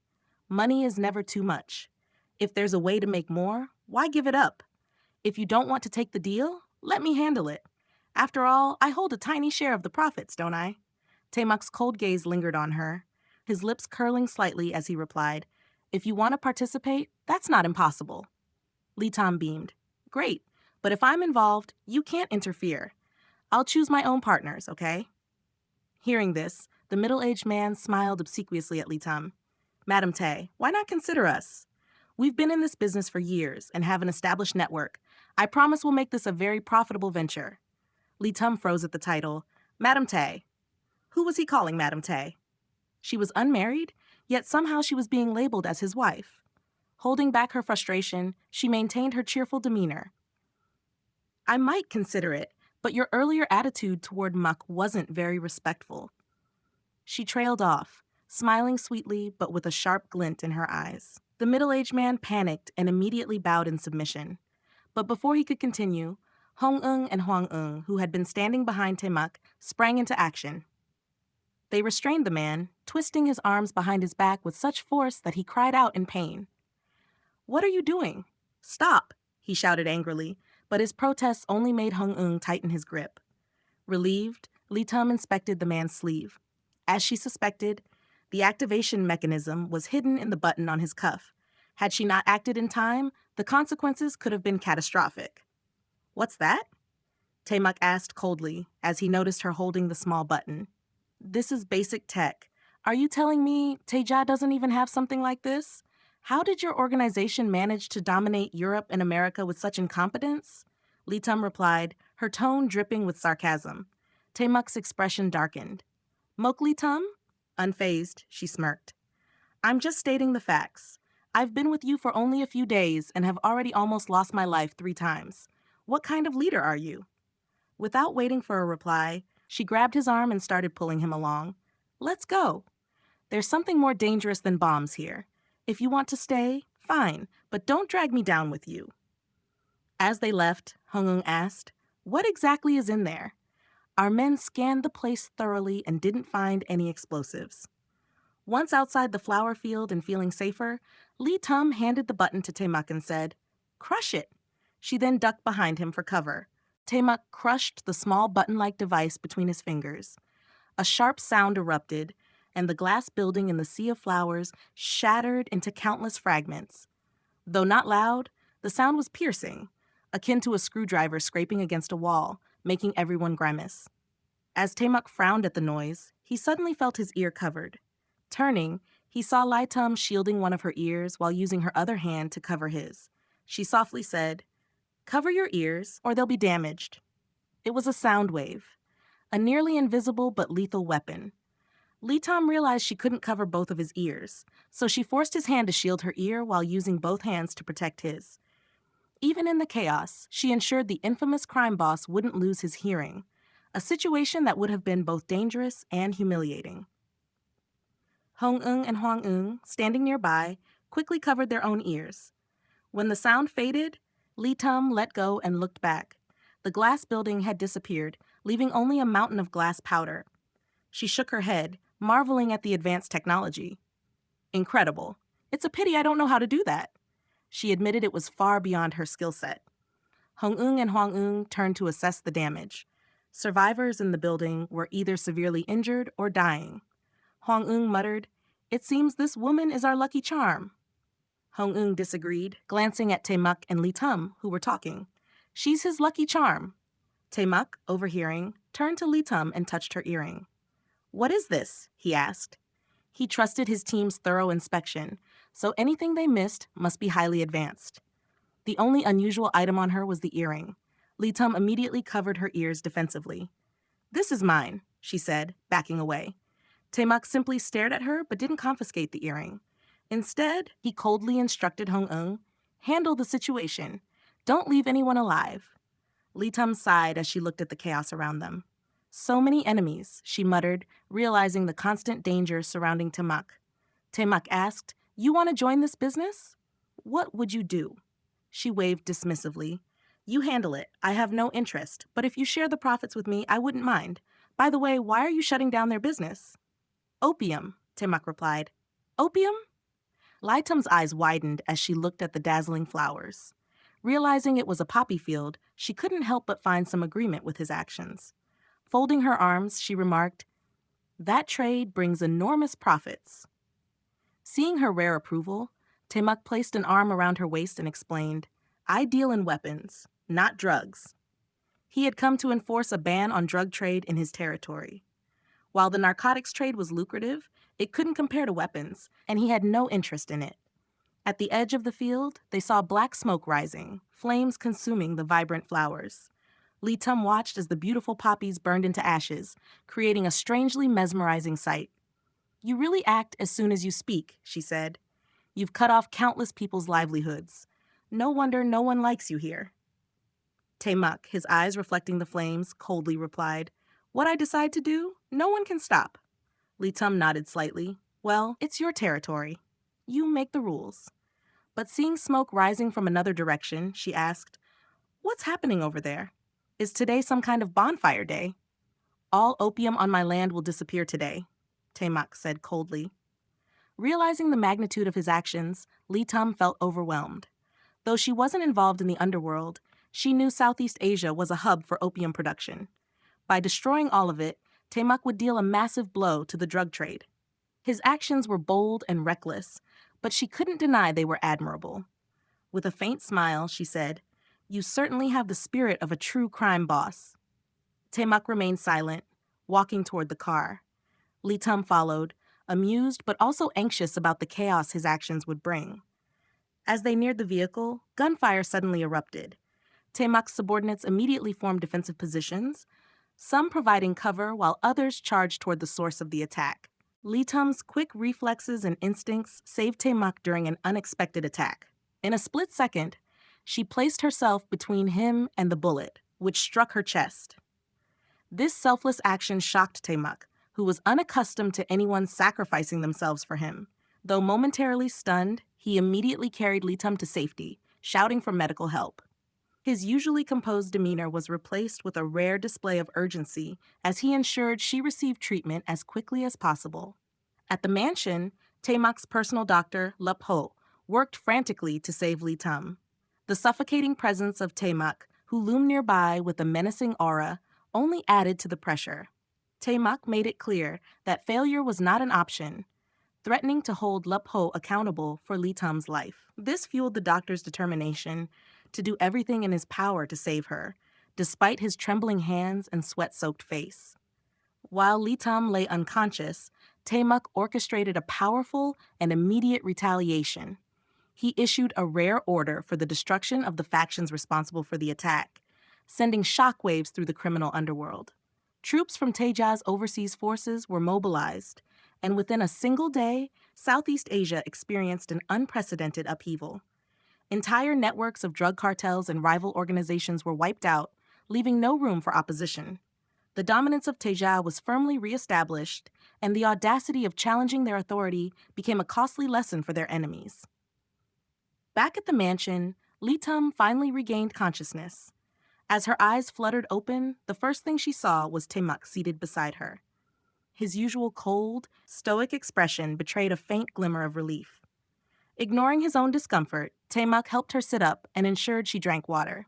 "Money is never too much. If there's a way to make more, why give it up? If you don't want to take the deal, let me handle it. After all, I hold a tiny share of the profits, don't I?" Taemak's cold gaze lingered on her, his lips curling slightly as he replied, "If you want to participate, that's not impossible." Lee Tum beamed. "Great, but if I'm involved, you can't interfere. I'll choose my own partners, okay?" Hearing this, the middle-aged man smiled obsequiously at Lee Tum. "Madam Tae, why not consider us? We've been in this business for years and have an established network. I promise we'll make this a very profitable venture." Lee Tum froze at the title, Madam Tae. Who was he calling Madam Tae? She was unmarried, yet somehow she was being labeled as his wife. Holding back her frustration, she maintained her cheerful demeanor. "I might consider it, but your earlier attitude toward Muck wasn't very respectful." She trailed off, smiling sweetly but with a sharp glint in her eyes. The middle-aged man panicked and immediately bowed in submission. But before he could continue, Hong-eung and Hwang-eung, who had been standing behind Taemak, sprang into action. They restrained the man, twisting his arms behind his back with such force that he cried out in pain. "What are you doing? Stop!" he shouted angrily, but his protests only made Hong-eung tighten his grip. Relieved, Lee Tum inspected the man's sleeve. As she suspected, the activation mechanism was hidden in the button on his cuff. Had she not acted in time, the consequences could have been catastrophic. "What's that?" Taemak asked coldly as he noticed her holding the small button. "This is basic tech. Are you telling me Taeja doesn't even have something like this? How did your organization manage to dominate Europe and America with such incompetence?" Lee Tum replied, her tone dripping with sarcasm. Taemak's expression darkened. "Mok Lee Tum?" Unfazed, she smirked. "I'm just stating the facts. I've been with you for only a few days and have already almost lost my life 3 times. What kind of leader are you?" Without waiting for a reply, she grabbed his arm and started pulling him along. "Let's go. There's something more dangerous than bombs here. If you want to stay, fine, but don't drag me down with you." As they left, Hong-eung asked, "What exactly is in there?" Our men scanned the place thoroughly and didn't find any explosives. Once outside the flower field and feeling safer, Lee Tum handed the button to Taemak and said, "Crush it." She then ducked behind him for cover. Taemak crushed the small button-like device between his fingers. A sharp sound erupted, and the glass building in the sea of flowers shattered into countless fragments. Though not loud, the sound was piercing, akin to a screwdriver scraping against a wall, making everyone grimace. As Taemak frowned at the noise, he suddenly felt his ear covered. Turning, he saw Lee Tum shielding one of her ears while using her other hand to cover his. She softly said, "Cover your ears, or they'll be damaged." It was a sound wave, a nearly invisible but lethal weapon. Lee Tum realized she couldn't cover both of his ears, so she forced his hand to shield her ear while using both hands to protect his. Even in the chaos, she ensured the infamous crime boss wouldn't lose his hearing, a situation that would have been both dangerous and humiliating. Hong-eung and Hwang-eung, standing nearby, quickly covered their own ears. When the sound faded, Lee Tum let go and looked back. The glass building had disappeared, leaving only a mountain of glass powder. She shook her head, marveling at the advanced technology. "Incredible. It's a pity I don't know how to do that." She admitted it was far beyond her skill set. Hong-eung and Hwang-eung turned to assess the damage. Survivors in the building were either severely injured or dying. Hwang-eung muttered, "It seems this woman is our lucky charm." Hong-eung disagreed, glancing at Taemak and Lee Tum, who were talking. "She's his lucky charm." Taemak, overhearing, turned to Lee Tum and touched her earring. "What is this?" he asked. He trusted his team's thorough inspection, so anything they missed must be highly advanced. The only unusual item on her was the earring. Lee Tum immediately covered her ears defensively. "This is mine," she said, backing away. Taemak simply stared at her but didn't confiscate the earring. Instead, he coldly instructed Hong-eung, "Handle the situation. Don't leave anyone alive." Lee Tum sighed as she looked at the chaos around them. "So many enemies," she muttered, realizing the constant danger surrounding Taemak. Taemak asked, "You want to join this business? What would you do?" She waved dismissively. "You handle it. I have no interest, but if you share the profits with me, I wouldn't mind. By the way, why are you shutting down their business?" "Opium," Taemak replied. "Opium?" Laitum's eyes widened as she looked at the dazzling flowers. Realizing it was a poppy field, she couldn't help but find some agreement with his actions. Folding her arms, she remarked, "That trade brings enormous profits." Seeing her rare approval, Taemak placed an arm around her waist and explained, "I deal in weapons, not drugs." He had come to enforce a ban on drug trade in his territory. While the narcotics trade was lucrative, it couldn't compare to weapons, and he had no interest in it. At the edge of the field, they saw black smoke rising, flames consuming the vibrant flowers. Lee Tum watched as the beautiful poppies burned into ashes, creating a strangely mesmerizing sight. "You really act as soon as you speak," she said. "You've cut off countless people's livelihoods. No wonder no one likes you here." Taemak, his eyes reflecting the flames, coldly replied, "What I decide to do, no one can stop." Lee Tum nodded slightly. "Well, it's your territory. You make the rules." But seeing smoke rising from another direction, she asked, "What's happening over there? Is today some kind of bonfire day?" "All opium on my land will disappear today," Taemak said coldly. Realizing the magnitude of his actions, Lee Tum felt overwhelmed. Though she wasn't involved in the underworld, she knew Southeast Asia was a hub for opium production. By destroying all of it, Taemak would deal a massive blow to the drug trade. His actions were bold and reckless, but she couldn't deny they were admirable. With a faint smile, she said, "You certainly have the spirit of a true crime boss." Taemak remained silent, walking toward the car. Lee Tum followed, amused but also anxious about the chaos his actions would bring. As they neared the vehicle, gunfire suddenly erupted. Taemak's subordinates immediately formed defensive positions, some providing cover while others charged toward the source of the attack. Lee Tum's quick reflexes and instincts saved Taemak during an unexpected attack. In a split second, she placed herself between him and the bullet, which struck her chest. This selfless action shocked Taemak, who was unaccustomed to anyone sacrificing themselves for him. Though momentarily stunned, he immediately carried Lee Tum to safety, shouting for medical help. His usually composed demeanor was replaced with a rare display of urgency as he ensured she received treatment as quickly as possible. At the mansion, Taemak's personal doctor, Lup Ho, worked frantically to save Lee Tum. The suffocating presence of Taemak, who loomed nearby with a menacing aura, only added to the pressure. Taemak made it clear that failure was not an option, threatening to hold Lup Ho accountable for Lee Tum's life. This fueled the doctor's determination to do everything in his power to save her, despite his trembling hands and sweat-soaked face. While Lee Tum lay unconscious, Taemak orchestrated a powerful and immediate retaliation. He issued a rare order for the destruction of the factions responsible for the attack, sending shockwaves through the criminal underworld. Troops from Taeja's overseas forces were mobilized, and within a single day, Southeast Asia experienced an unprecedented upheaval. Entire networks of drug cartels and rival organizations were wiped out, leaving no room for opposition. The dominance of Taeja was firmly reestablished, and the audacity of challenging their authority became a costly lesson for their enemies. Back at the mansion, Lee Tum finally regained consciousness. As her eyes fluttered open, the first thing she saw was Taemak seated beside her. His usual cold, stoic expression betrayed a faint glimmer of relief. Ignoring his own discomfort, Taemak helped her sit up and ensured she drank water.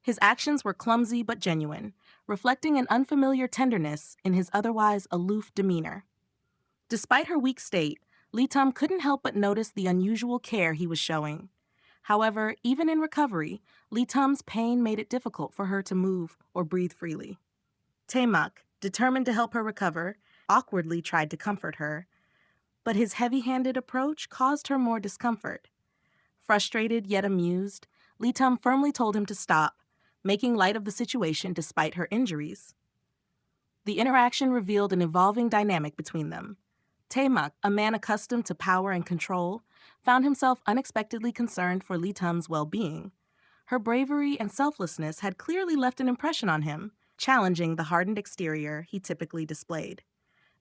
His actions were clumsy but genuine, reflecting an unfamiliar tenderness in his otherwise aloof demeanor. Despite her weak state, Lee Tum couldn't help but notice the unusual care he was showing. However, even in recovery, Lee Tum's pain made it difficult for her to move or breathe freely. Taemak, determined to help her recover, awkwardly tried to comfort her, but his heavy-handed approach caused her more discomfort. Frustrated yet amused, Lee Tum firmly told him to stop, making light of the situation despite her injuries. The interaction revealed an evolving dynamic between them. Taemak, a man accustomed to power and control, found himself unexpectedly concerned for Lee Tum's well-being. Her bravery and selflessness had clearly left an impression on him, challenging the hardened exterior he typically displayed.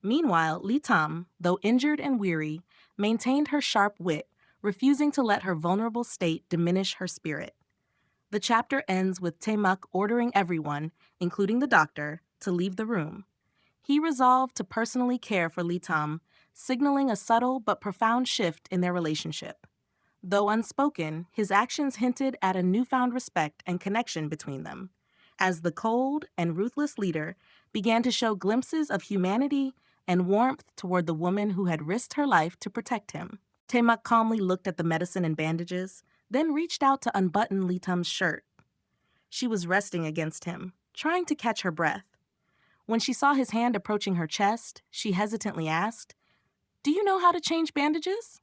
Meanwhile, Lee Tum, though injured and weary, maintained her sharp wit, refusing to let her vulnerable state diminish her spirit. The chapter ends with Taemak ordering everyone, including the doctor, to leave the room. He resolved to personally care for Lee Tum, signaling a subtle but profound shift in their relationship. Though unspoken, his actions hinted at a newfound respect and connection between them, as the cold and ruthless leader began to show glimpses of humanity and warmth toward the woman who had risked her life to protect him. Taemak calmly looked at the medicine and bandages, then reached out to unbutton Lee Tum's shirt. She was resting against him, trying to catch her breath. When she saw his hand approaching her chest, she hesitantly asked, "Do you know how to change bandages?"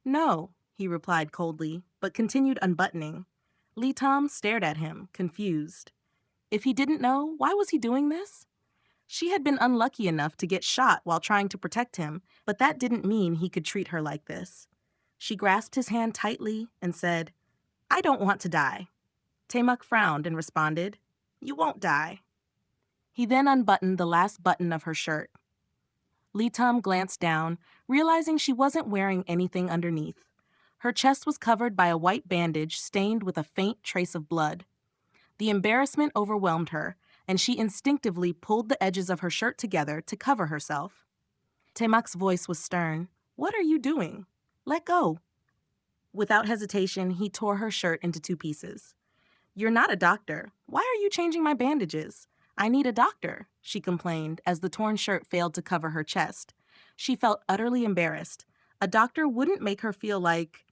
"No," he replied coldly, but continued unbuttoning. Lee Tum stared at him, confused. If he didn't know, why was he doing this? She had been unlucky enough to get shot while trying to protect him, but that didn't mean he could treat her like this. She grasped his hand tightly and said, "I don't want to die." Taemak frowned and responded, "You won't die." He then unbuttoned the last button of her shirt. Lee Tum glanced down, realizing she wasn't wearing anything underneath. Her chest was covered by a white bandage stained with a faint trace of blood. The embarrassment overwhelmed her, and she instinctively pulled the edges of her shirt together to cover herself. Taemak's voice was stern. "What are you doing? Let go." Without hesitation, he tore her shirt into two pieces. "You're not a doctor. Why are you changing my bandages? I need a doctor," she complained as the torn shirt failed to cover her chest. She felt utterly embarrassed. A doctor wouldn't make her feel like